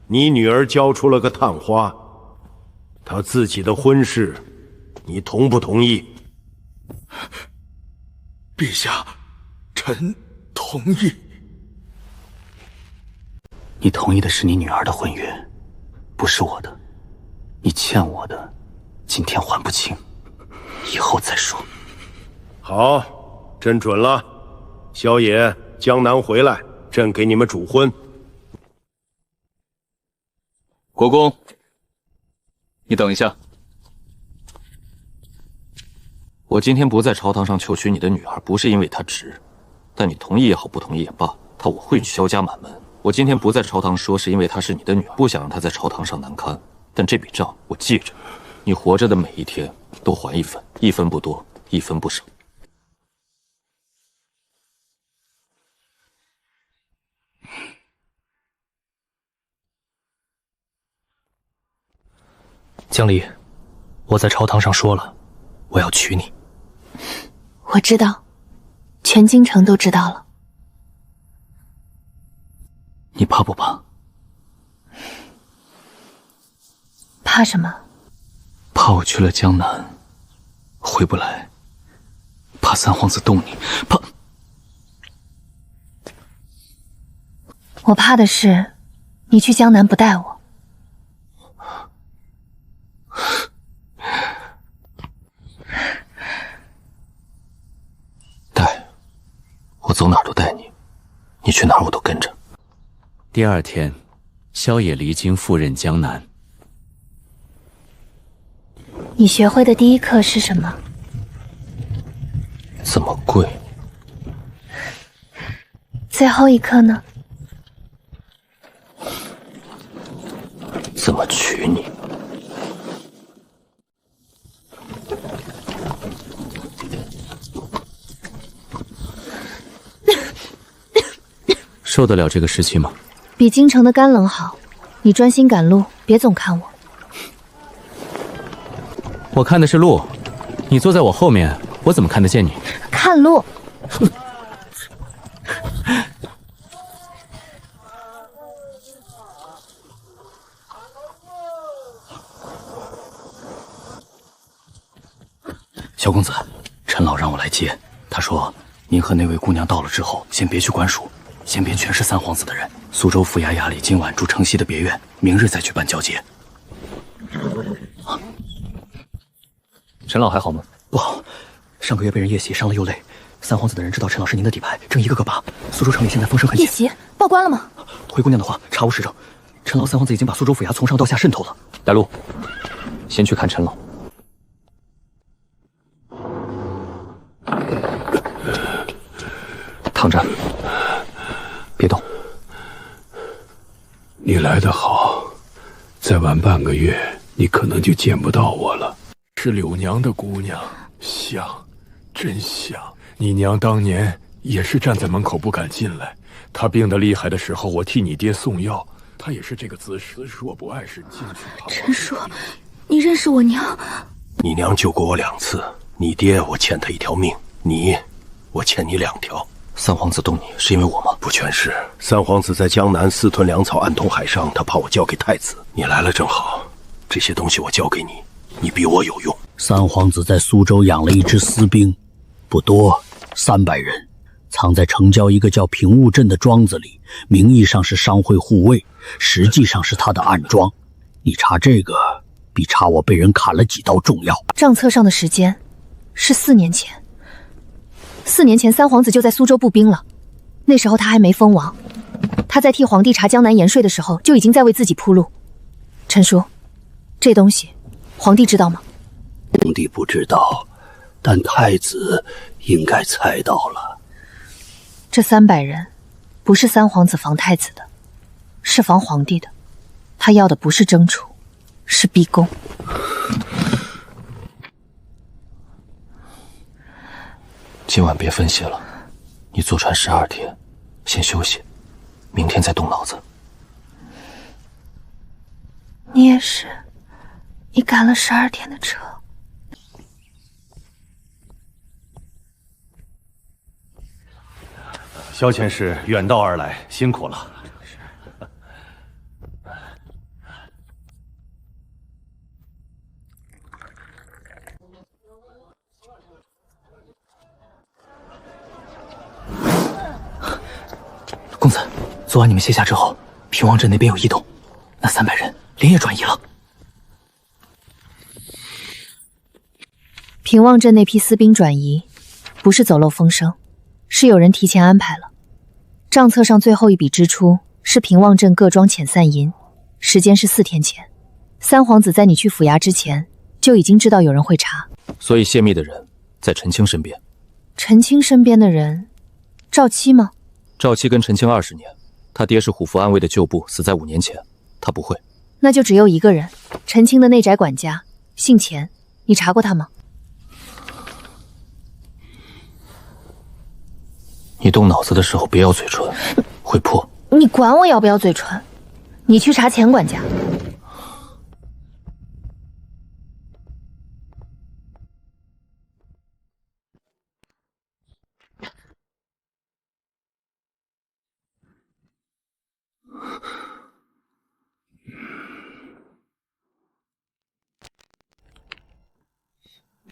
你女儿教出了个探花，她自己的婚事，你同不同意？陛下，臣同意。你同意的是你女儿的婚约，不是我的。你欠我的，今天还不清，以后再说。好，朕准了。萧野，江南回来，朕给你们主婚。国公，你等一下。我今天不在朝堂上求娶你的女儿，不是因为她值，但你同意也好，不同意也罢，她我会娶萧家满门。我今天不在朝堂说，是因为她是你的女儿，不想让她在朝堂上难堪。但这笔账我记着，你活着的每一天都还1分，1分不多，1分不少。江离，我在朝堂上说了，我要娶你。我知道，全京城都知道了。你怕不怕？怕什么？怕我去了江南，回不来；怕三皇子动你，怕……我怕的是，你去江南不带我。带，我走哪儿都带你，你去哪儿我都跟着。第2天，萧野离京赴任江南。你学会的第一课是什么？怎么跪？最后一课呢？怎么娶你？受得了这个时期吗？比京城的干冷好。你专心赶路，别总看我。我看的是路，你坐在我后面，我怎么看得见你？看路。萧公子，陈老让我来接。他说，您和那位姑娘到了之后，先别去官署，先别全是三皇子的人。苏州府衙衙里今晚住城西的别院，明日再去办交接。陈老还好吗？不好，上个月被人夜袭伤了又累。三皇子的人知道陈老是您的底牌，正一个个拔。苏州城里现在风声很夜袭报官了吗？回姑娘的话，查无实证。陈老三皇子已经把苏州府衙从上到下渗透了。带路，先去看陈老。躺着，别动。你来得好，再晚半个月，你可能就见不到我了。是柳娘的姑娘，像，真像。你娘当年也是站在门口不敢进来，她病得厉害的时候，我替你爹送药，她也是这个姿势。若不碍事进去。陈叔，你认识我娘？你娘救过我2次，你爹我欠他1条命，我欠你2条。三皇子动你是因为我吗？不全是，三皇子在江南私吞粮草，暗通海上，他怕我交给太子。你来了正好，这些东西我交给你，你比我有用。三皇子在苏州养了一支私兵，不多，300人，藏在城郊一个叫平雾镇的庄子里，名义上是商会护卫，实际上是他的暗桩。你查这个，比查我被人砍了几刀重要。账册上的时间是4年前。4年前，三皇子就在苏州布兵了。那时候他还没封王，他在替皇帝查江南盐税的时候，就已经在为自己铺路。陈叔，这东西，皇帝知道吗？皇帝不知道，但太子应该猜到了。这300人，不是三皇子防太子的，是防皇帝的。他要的不是征除，是逼宫。今晚别分析了，你坐船12天，先休息，明天再动脑子。你也是，你赶了12天的车。萧前世远道而来，辛苦了。公子，昨晚你们卸下之后，平望镇那边有异动，那300人连夜转移了。平望镇那批私兵转移，不是走漏风声，是有人提前安排了。账册上最后一笔支出是平望镇各庄遣散银，时间是4天前。三皇子在你去府衙之前，就已经知道有人会查。所以泄密的人在陈清身边。陈清身边的人，赵七吗？赵七跟陈清20年，他爹是虎符安卫的旧部，死在5年前，他不会。那就只有一个人，陈清的内宅管家，姓钱，你查过他吗？你动脑子的时候别咬嘴唇，会破。你管我咬不咬嘴唇？你去查钱管家。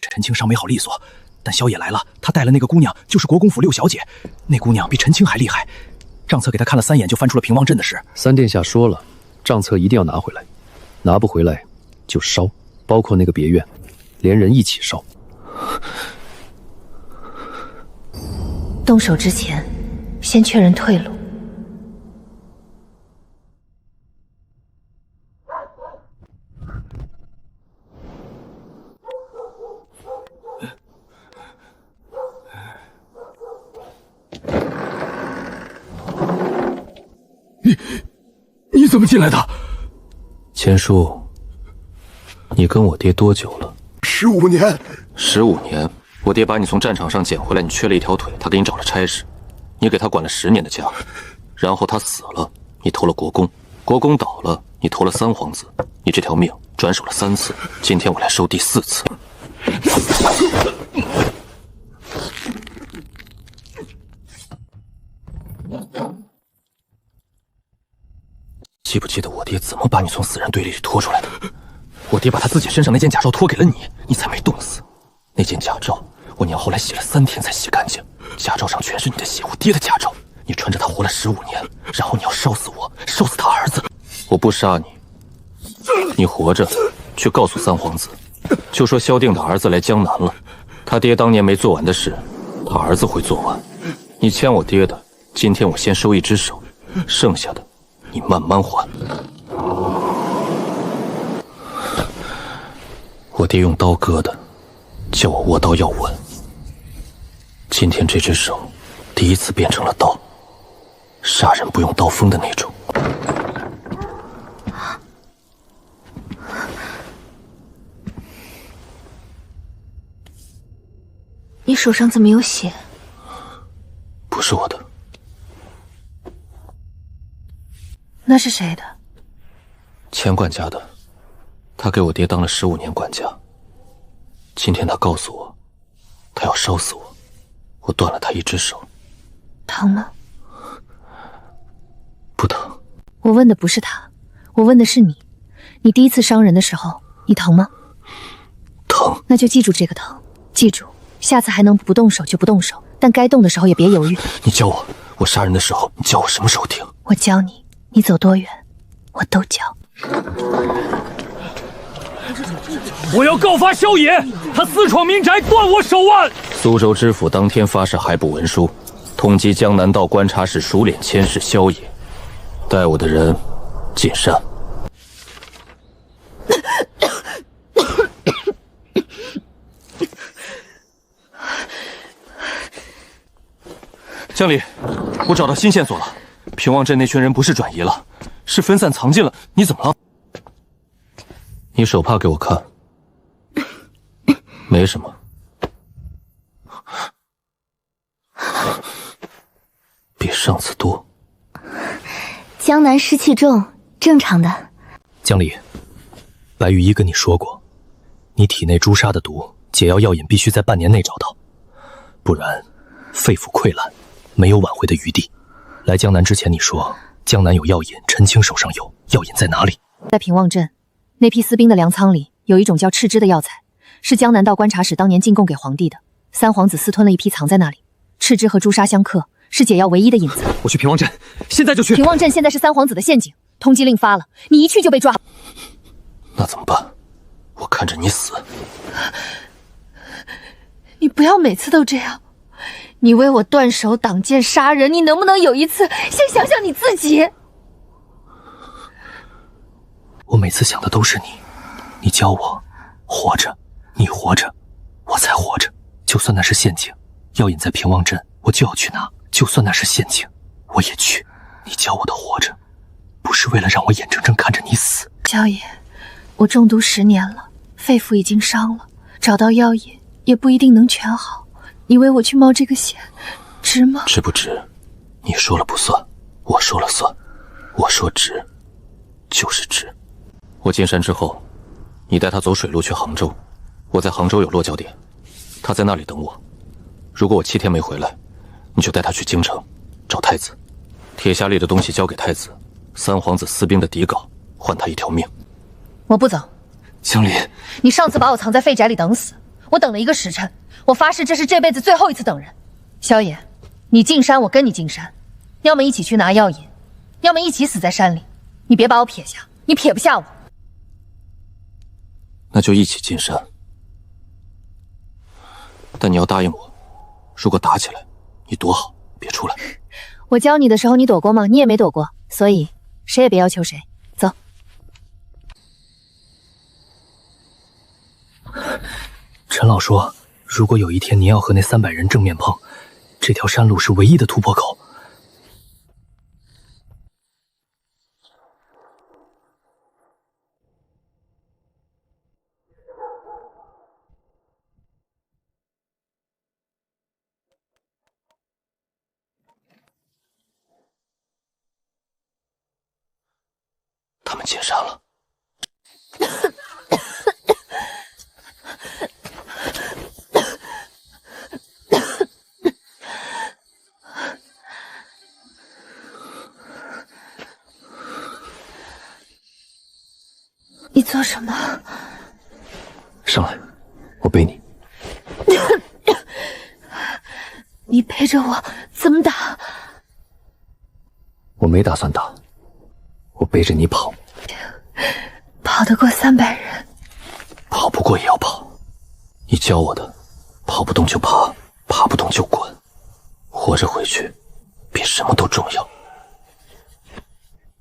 陈清伤没好利索，但萧野来了，他带了那个姑娘，就是国公府6小姐，那姑娘比陈清还厉害。账册给他看了3眼，就翻出了平望镇的事。三殿下说了，账册一定要拿回来，拿不回来就烧，包括那个别院，连人一起烧。动手之前，先确认退路。怎么进来的？千叔，你跟我爹多久了？15年。15年，我爹把你从战场上捡回来，你缺了一条腿，他给你找了差事，你给他管了10年的家，然后他死了，你投了国公，国公倒了，你投了三皇子，你这条命转手了3次，今天我来收第4次。记不记得我爹怎么把你从死人堆里拖出来的？我爹把他自己身上那件甲胄脱给了你，你才没冻死。那件甲胄，我娘后来洗了3天才洗干净，甲胄上全是你的血，我爹的甲胄。你穿着它活了15年，然后你要烧死我，烧死他儿子。我不杀你，你活着去告诉三皇子，就说萧定的儿子来江南了，他爹当年没做完的事，他儿子会做完。你欠我爹的，今天我先收1只手，剩下的你慢慢还。我爹用刀割的，叫我握刀要稳。今天这只手第一次变成了刀，杀人不用刀锋的那种。你手上怎么有血？不是我的。那是谁的？钱管家的，他给我爹当了15年管家。今天他告诉我，他要烧死我，我断了他1只手。疼吗？不疼。我问的不是他，我问的是你。你第一次伤人的时候，你疼吗？疼。那就记住这个疼，记住，下次还能不动手就不动手，但该动的时候也别犹豫。你教我，我杀人的时候，你教我什么时候停？我教你，你走多远，我都教。我要告发萧野，他私闯民宅，断我手腕。苏州知府当天发射海捕文书，通缉江南道观察使熟脸监视萧野，带我的人进山。江离，我找到新线索了。平望镇那群人不是转移了，是分散藏进了。你怎么了？你手帕给我看。没什么。比上次多。江南湿气重，正常的。江离，白羽衣跟你说过，你体内朱砂的毒，解药药引必须在半年内找到，不然肺腑溃烂，没有挽回的余地。来江南之前你说江南有药引，陈青手上有，药引在哪里？在平望镇，那批私兵的粮仓里有一种叫赤芝的药材，是江南道观察使当年进贡给皇帝的。三皇子私吞了一批藏在那里，赤芝和朱砂相克，是解药唯一的引子。我去平望镇，现在就去。平望镇现在是三皇子的陷阱，通缉令发了，你一去就被抓。那怎么办？我看着你死。你不要每次都这样。你为我断手挡剑杀人，你能不能有一次先想想你自己？我每次想的都是你，你教我活着，你活着，我才活着。就算那是陷阱，药引在平望镇，我就要去拿。就算那是陷阱，我也去。你教我的活着，不是为了让我眼睁睁看着你死。萧爷，我中毒10年了，肺腑已经伤了，找到药引也不一定能全好。你为我去冒这个险，值吗？值不值，你说了不算，我说了算。我说值，就是值。我进山之后，你带他走水路去杭州，我在杭州有落脚点，他在那里等我。如果我7天没回来，你就带他去京城找太子，铁匣里的东西交给太子，三皇子私兵的底稿换他一条命。我不走。江离，你上次把我藏在废宅里等死，我等了1个时辰，我发誓这是这辈子最后一次等人。萧野，你进山我跟你进山，要么一起去拿药引，要么一起死在山里。你别把我撇下，你撇不下我。那就一起进山，但你要答应我，如果打起来，你躲好，别出来。我教你的时候你躲过吗？你也没躲过，所以谁也别要求谁。走。陈老说，如果有一天您要和那300人正面碰，这条山路是唯一的突破口。他们解散了。你做什么？上来，我背你。你背着我怎么打？我没打算打，我背着你跑。跑得过300人？跑不过也要跑。你教我的，跑不动就爬，爬不动就滚。活着回去，比什么都重要。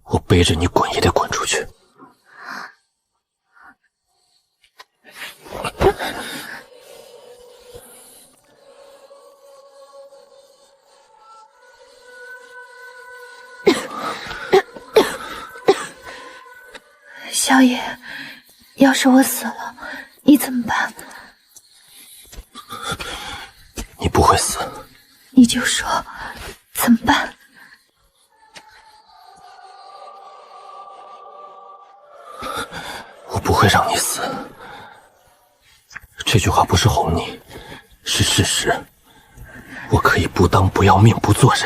我背着你滚也得滚出去。萧爷，要是我死了，你怎么办？你不会死。你就说怎么办？我不会让你死。这句话不是哄你，是事实。我可以不当不要命不做人，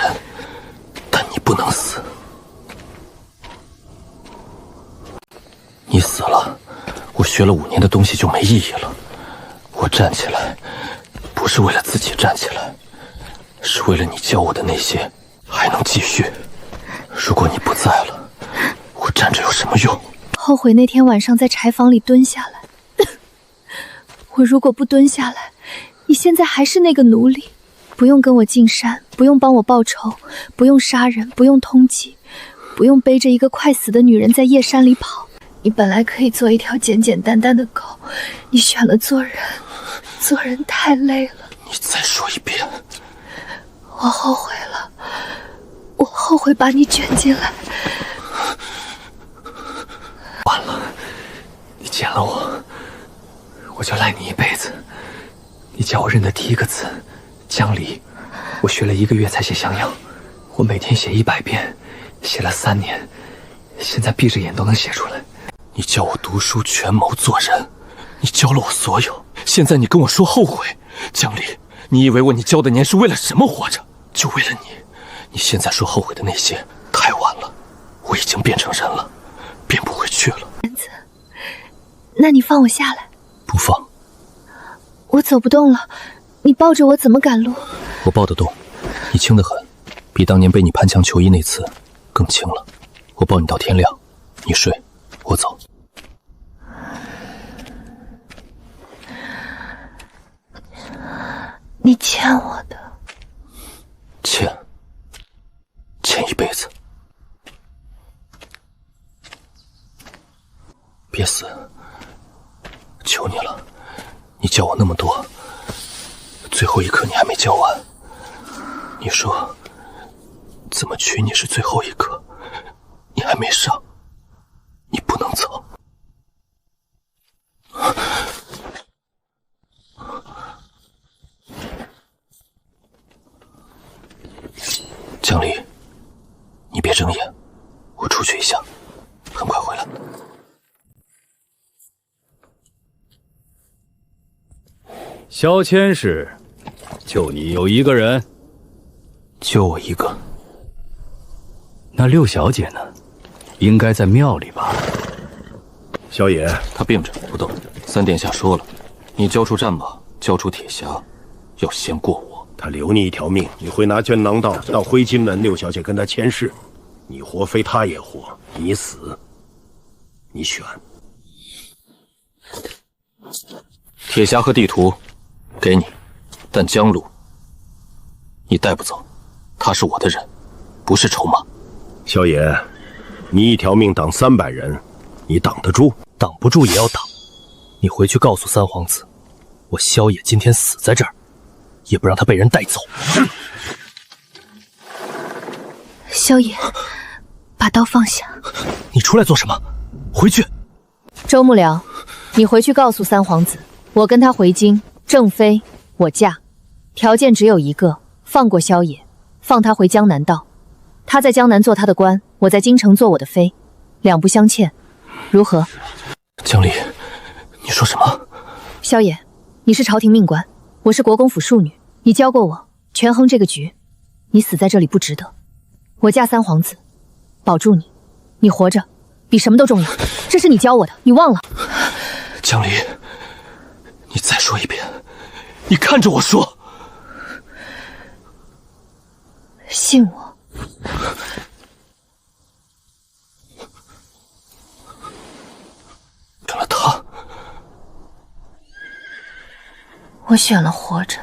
但你不能死。你死了，我学了5年的东西就没意义了。我站起来，不是为了自己站起来，是为了你教我的那些还能继续。如果你不在了，我站着有什么用？后悔那天晚上在柴房里蹲下来。我如果不蹲下来，你现在还是那个奴隶，不用跟我进山，不用帮我报仇，不用杀人，不用通缉，不用背着一个快死的女人在夜山里跑。你本来可以做一条简简单单的狗，你选了做人，做人太累了。你再说一遍。我后悔了，我后悔把你卷进来。完了，你捡了我，我就赖你一辈子。你叫我认的第一个字江离，我学了1个月才写降样，我每天写100遍，写了3年，现在闭着眼都能写出来。你教我读书权谋做人，你教了我所有，现在你跟我说后悔。江离，你以为你教的年是为了什么活着？就为了你。你现在说后悔的那些太晚了，我已经变成人了，变不回去了。那你放我下来。不放。我走不动了，你抱着我怎么赶路？我抱得动，你轻得很，比当年被你攀墙求医那次更轻了。我抱你到天亮，你睡，我走。你欠我的。欠一辈子。别死，求你了，你教我那么多，最后一课你还没教完。你说怎么娶你是最后一课，你还没上，你不能走。江离，你别睁眼，我出去一下，很快回来。萧千氏，就你有1个人？就我1个。那六小姐呢？应该在庙里吧？萧爷，她病着不动。3殿下说了，你交出战马，交出铁匣，要先过我。他留你一条命，你会拿绢囊道到灰金门，六小姐跟他签誓，你活非他也活，你死，你选。铁匣和地图给你，但江路你带不走，他是我的人，不是筹码。萧爷，你一条命挡300人，你挡得住？挡不住也要挡。你回去告诉三皇子，我萧野今天死在这儿，也不让他被人带走。萧野，把刀放下。你出来做什么？回去。周幕僚，你回去告诉三皇子，我跟他回京，正妃我嫁，条件只有一个，放过萧野，放他回江南道。他在江南做他的官，我在京城做我的妃。两不相欠，如何？江离，你说什么？萧野，你是朝廷命官，我是国公府庶女，你教过我权衡这个局，你死在这里不值得。我嫁三皇子，保住你，你活着比什么都重要，这是你教我的，你忘了？江离，你再说一遍，你看着我说。信我。跟了他，我选了活着，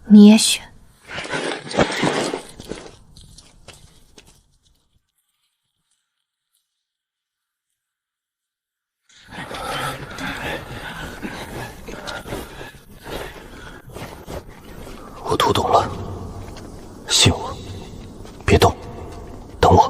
你也选。我读懂了，信我，别动，等我。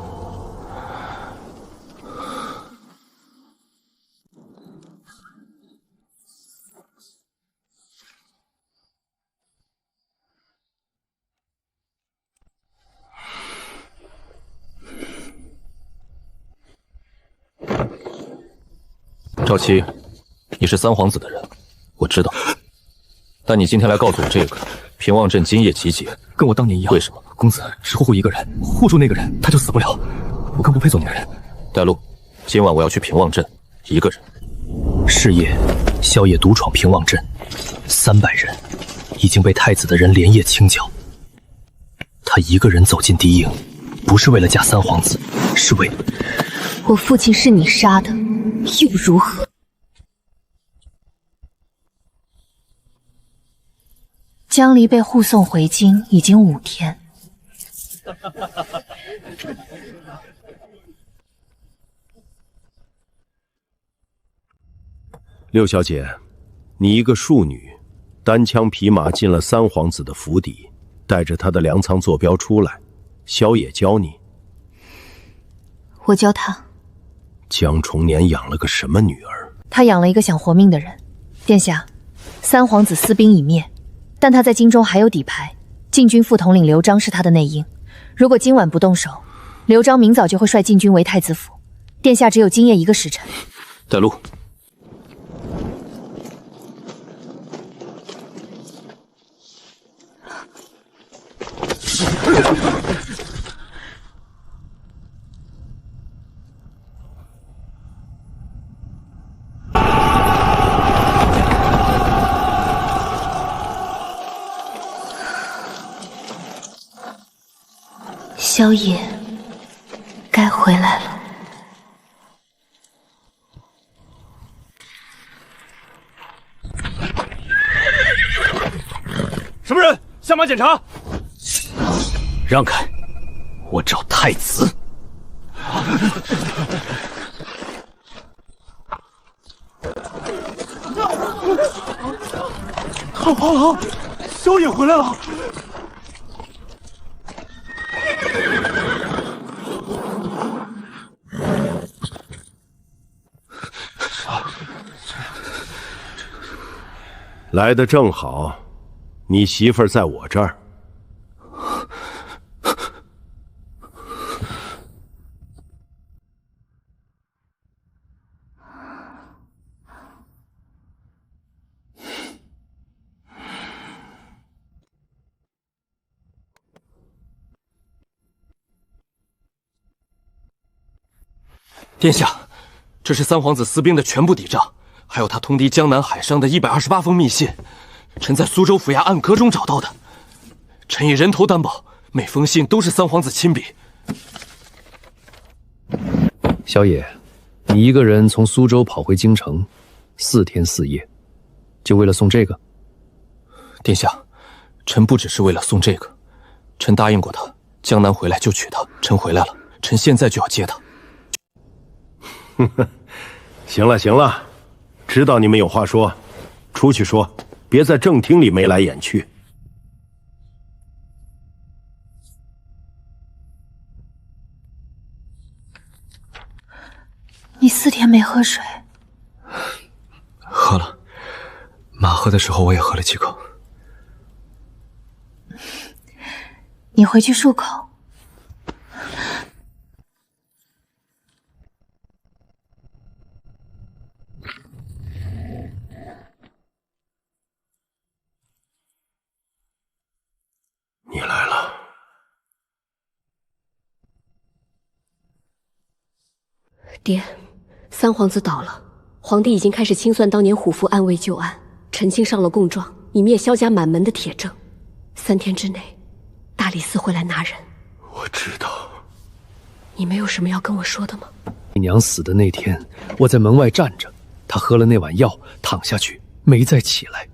赵七，你是三皇子的人，我知道。但你今天来告诉我这个，平望镇今夜集结，跟我当年一样。为什么？公子只护一个人，护住那个人，他就死不了。我更不配做那个人。带路，今晚我要去平望镇，一个人。是夜，萧野独闯平望镇，300人已经被太子的人连夜清剿。他一个人走进敌营，不是为了嫁三皇子，是为……我父亲是你杀的，又如何？江离被护送回京已经5天。六小姐，你一个庶女，单枪匹马进了三皇子的府邸，带着他的粮仓坐标出来，萧野教你？我教他。江重年养了个什么女儿？他养了一个想活命的人。殿下，三皇子私兵已灭，但他在京中还有底牌。禁军副统领刘璋是他的内应，如果今晚不动手，刘璋明早就会率禁军围太子府。殿下只有今夜1个时辰。带路。萧野，该回来了。什么人？下马检查！让开，我找太子。好，萧野回来了。来得正好，你媳妇儿在我这儿。殿下，这是三皇子私兵的全部抵账，还有他通敌江南海上的128封密信，臣在苏州府衙暗阁中找到的。臣以人头担保，每封信都是三皇子亲笔。萧野，你一个人从苏州跑回京城，4天4夜，就为了送这个？殿下，臣不只是为了送这个，臣答应过他，江南回来就娶她。臣回来了，臣现在就要接她。行了，知道你们有话说，出去说，别在正厅里眉来眼去。你4天没喝水？喝了，马喝的时候我也喝了几口。你回去漱口。爹，三皇子倒了，皇帝已经开始清算当年虎符暗卫旧案，陈清上了供状，以灭萧家满门的铁证。3天之内，大理寺会来拿人。我知道。你没有什么要跟我说的吗？你娘死的那天，我在门外站着，她喝了那碗药，躺下去没再起来，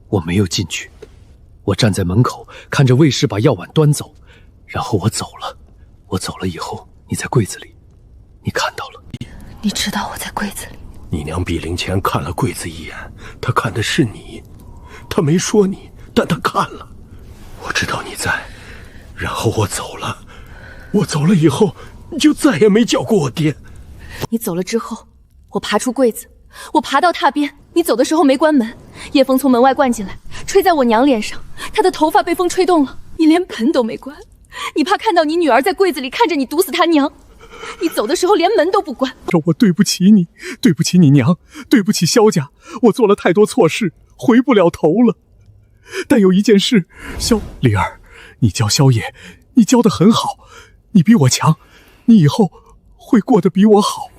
我没有进去。我站在门口，看着卫士把药碗端走，然后我走了。我走了以后，你在柜子里，你看到了。你知道我在柜子里。你娘毙灵前看了柜子一眼，她看的是你，她没说你，但她看了。我知道你在，然后我走了。我走了以后，你就再也没叫过我爹。你走了之后，我爬出柜子，我爬到榻边，你走的时候没关门，夜风从门外灌进来，吹在我娘脸上，她的头发被风吹动了，你连门都没关，你怕看到你女儿在柜子里看着你毒死她娘，你走的时候连门都不关。我对不起你，对不起你娘，对不起萧家，我做了太多错事，回不了头了。但有一件事，灵儿，你教萧野，你教得很好，你比我强，你以后会过得比我好。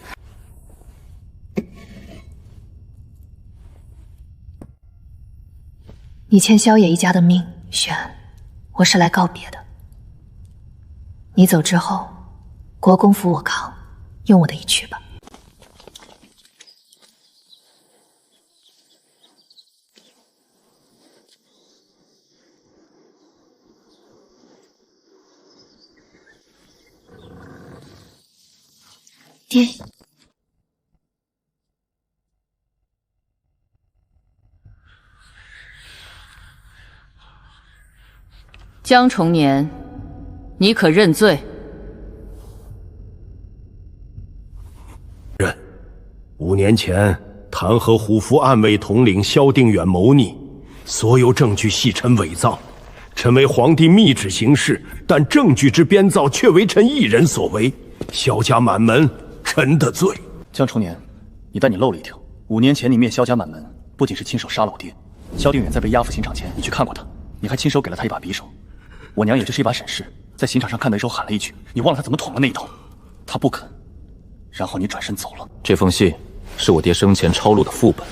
你欠萧野一家的命，轩，我是来告别的。你走之后，国公府我扛，用我的一去吧。爹。江重年，你可认罪？认。5年前弹劾虎符暗卫统领萧定远谋逆，所有证据系臣伪造，臣为皇帝密旨行事，但证据之编造却为臣一人所为，萧家满门，臣的罪。江重年，但你漏了一条，5年前你灭萧家满门，不仅是亲手杀了我爹，萧定远在被押赴刑场前，你去看过他，你还亲手给了他一把匕首。我娘也就是一把审视，在刑场上看到一手喊了一句，你忘了他怎么捅了那一刀，他不肯，然后你转身走了。这封信是我爹生前抄录的副本，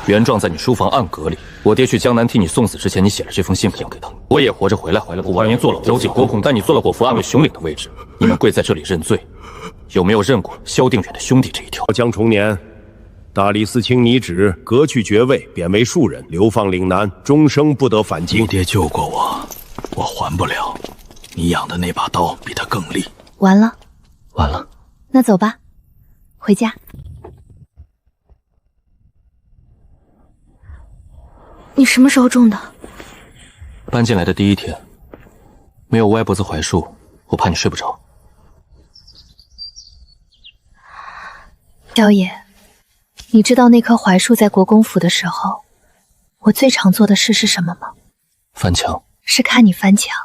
原状在你书房暗格里。我爹去江南替你送死之前，你写了这封信交给他。我也活着回来了，我完颜做了交警国公，但你做了火符暗卫雄领的位置，你们跪在这里认罪，有没有认过萧定远的兄弟这一条？江重年，大理寺卿拟旨，革去爵位，贬为庶人，流放岭南，终生不得返京。你爹救过我，我还不了。你养的那把刀比他更利。完了，完了。那走吧，回家。你什么时候种的？搬进来的第1天，没有歪脖子槐树，我怕你睡不着。萧野，你知道那棵槐树在国公府的时候，我最常做的事是什么吗？翻墙。是看你翻墙。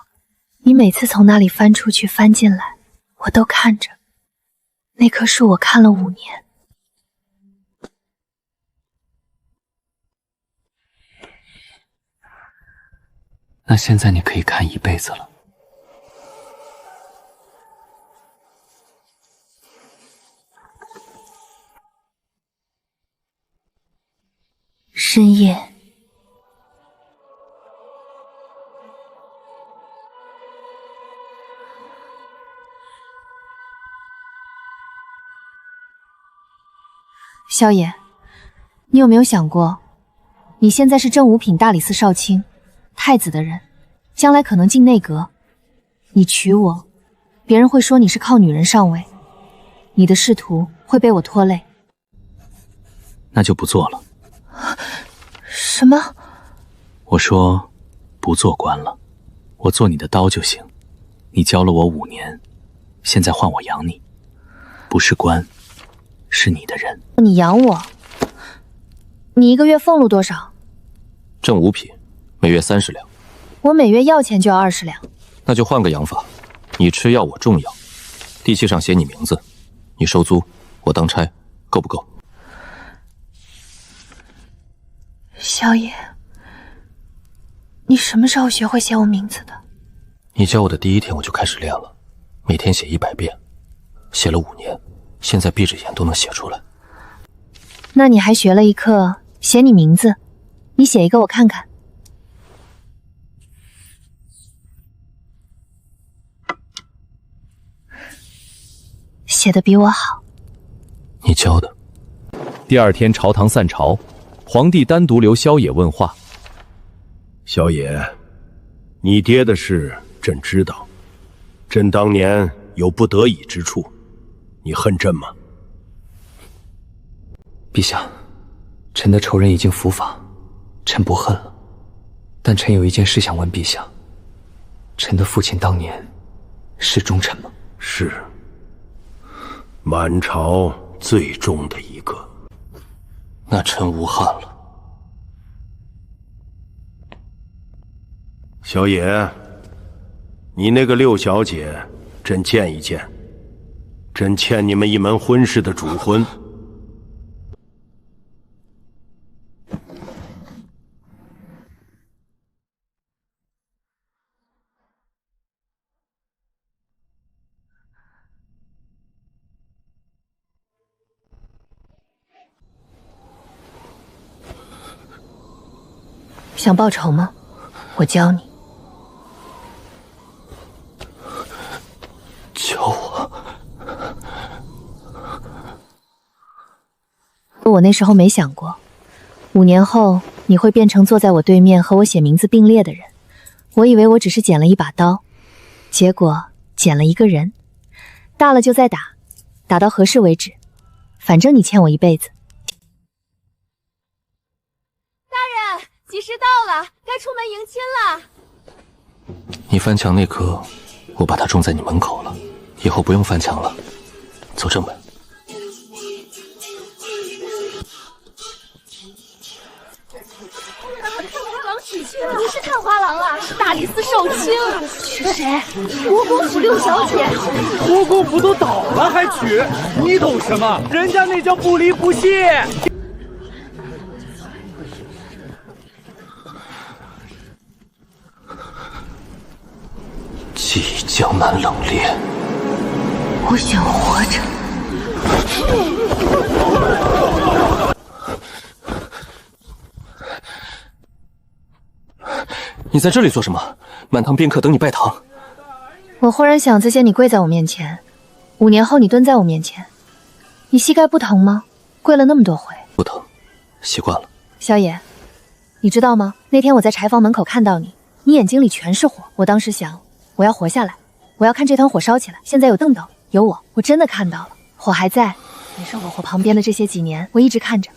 你每次从那里翻出去翻进来，我都看着。那棵树我看了5年。那现在你可以看一辈子了。深夜，萧野，你有没有想过，你现在是正五品大理寺少卿，太子的人，将来可能进内阁。你娶我，别人会说你是靠女人上位，你的仕途会被我拖累。那就不做了。什么？我说不做官了，我做你的刀就行。你教了我5年，现在换我养你，不是官，是你的人。你养我？你1个月俸禄多少？正5品，每月30两。我每月要钱就要20两。那就换个养法，你吃药我种药，地契上写你名字，你收租，我当差，够不够？萧野，你什么时候学会写我名字的？你教我的第1天我就开始练了，每天写100遍，写了5年。现在闭着眼都能写出来。那你还学了一课写你名字，你写一个我看看。写的比我好。你教的。第二天朝堂散朝，皇帝单独留萧野问话。萧野，你爹的事朕知道，朕当年有不得已之处，你恨朕吗？陛下，臣的仇人已经伏法，臣不恨了。但臣有一件事想问陛下：臣的父亲当年是忠臣吗？是，满朝最忠的一个。那臣无憾了。萧野，你那个六小姐，朕见一见。朕欠你们一门婚事的主婚。想报仇吗？我教你。教我？我那时候没想过，5年后你会变成坐在我对面和我写名字并列的人。我以为我只是捡了一把刀，结果捡了一个人。大了就再打，打到合适为止。反正你欠我一辈子。大人，吉时到了，该出门迎亲了。你翻墙那刻，我把它种在你门口了，以后不用翻墙了。走正门。不是探花郎啊，是大理寺寿卿。娶谁？国公府六小姐。国公府都倒了还娶？你懂什么？人家那叫不离不弃。记忆江南冷冽。我想活着。你在这里做什么？满堂宾客等你拜堂。我忽然想，这些你跪在我面前，5年后你蹲在我面前，你膝盖不疼吗？跪了那么多回。不疼，习惯了。萧野，你知道吗？那天我在柴房门口看到你，你眼睛里全是火。我当时想，我要活下来，我要看这团火烧起来。现在有邓斗，有我真的看到了，火还在。你是我火旁边的这些几年，我一直看着。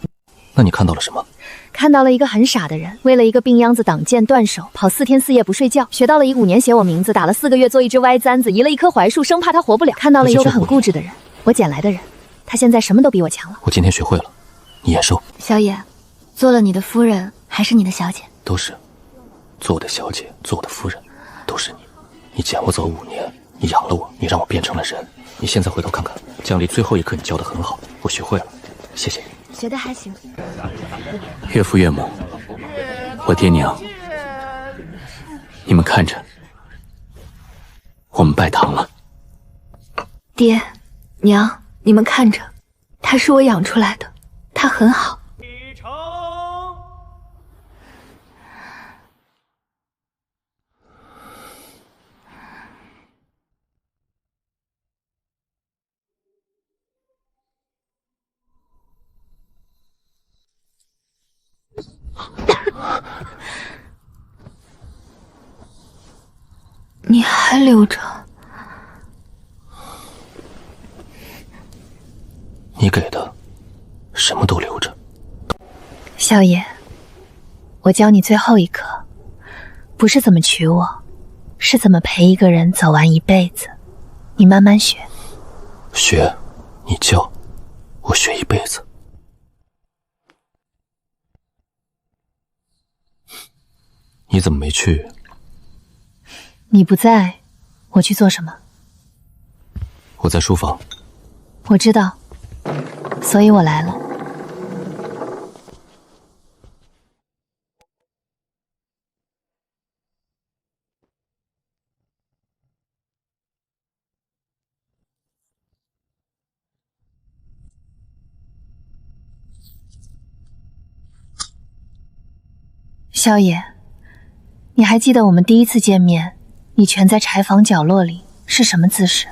那你看到了什么？看到了一个很傻的人，为了一个病秧子挡箭断手，跑4天4夜不睡觉，学到了一5年写我名字，打了4个月做一只歪簪子，移了一棵槐树，生怕他活不了。看到了一个很固执的人，我捡来的人，他现在什么都比我强了。我今天学会了，你眼收。萧野，做了你的夫人还是你的小姐？都是。做我的小姐，做我的夫人，都是你。你捡我走5年，你养了我，你让我变成了人。你现在回头看看，江离最后一课你教得很好，我学会了，谢谢。学的还行。岳父岳母，我爹娘，你们看着，我们拜堂了。爹娘，你们看着，他是我养出来的，他很好。你还留着？你给的，什么都留着。萧野，我教你最后一课，不是怎么娶我，是怎么陪一个人走完一辈子。你慢慢学。学，你教，我学一辈子。你怎么没去？你不在，我去做什么？我在书房。我知道，所以我来了。萧野，你还记得我们第一次见面，你蜷在柴房角落里是什么姿势？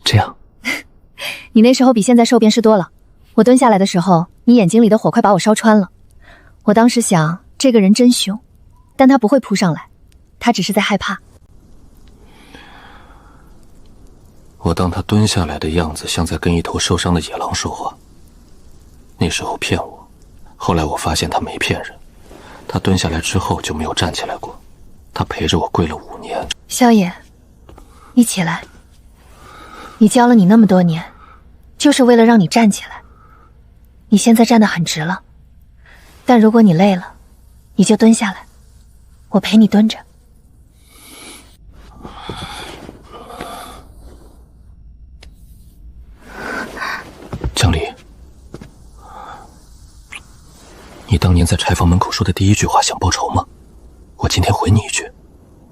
这样。你那时候比现在瘦便是多了。我蹲下来的时候，你眼睛里的火快把我烧穿了。我当时想，这个人真凶，但他不会扑上来，他只是在害怕。我当他蹲下来的样子像在跟一头受伤的野狼说话。那时候骗我，后来我发现他没骗人。他蹲下来之后就没有站起来过，他陪着我跪了5年。萧野，你起来。你教了你那么多年，就是为了让你站起来。你现在站得很直了，但如果你累了，你就蹲下来，我陪你蹲着。江离，你当年在柴房门口说的第一句话想报仇吗？我今天回你一句。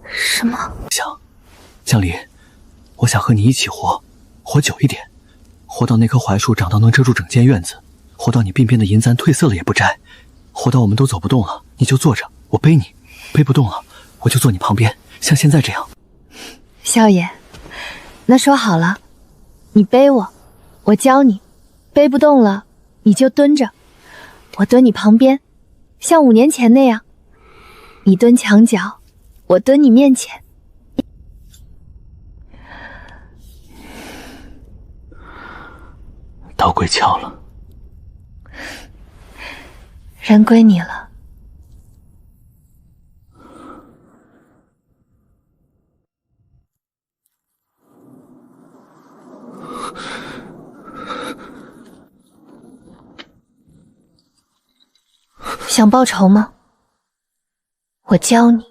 什么？想，江离，我想和你一起活久一点，活到那棵槐树长到能遮住整间院子，活到你鬓边的银簪褪色了也不摘，活到我们都走不动了，你就坐着，我背你，背不动了，我就坐你旁边，像现在这样。萧野，那说好了，你背我，我教你，背不动了，你就蹲着，我蹲你旁边，像5年前那样，你蹲墙角，我蹲你面前。刀归鞘了，人归你了。想报仇吗？我教你。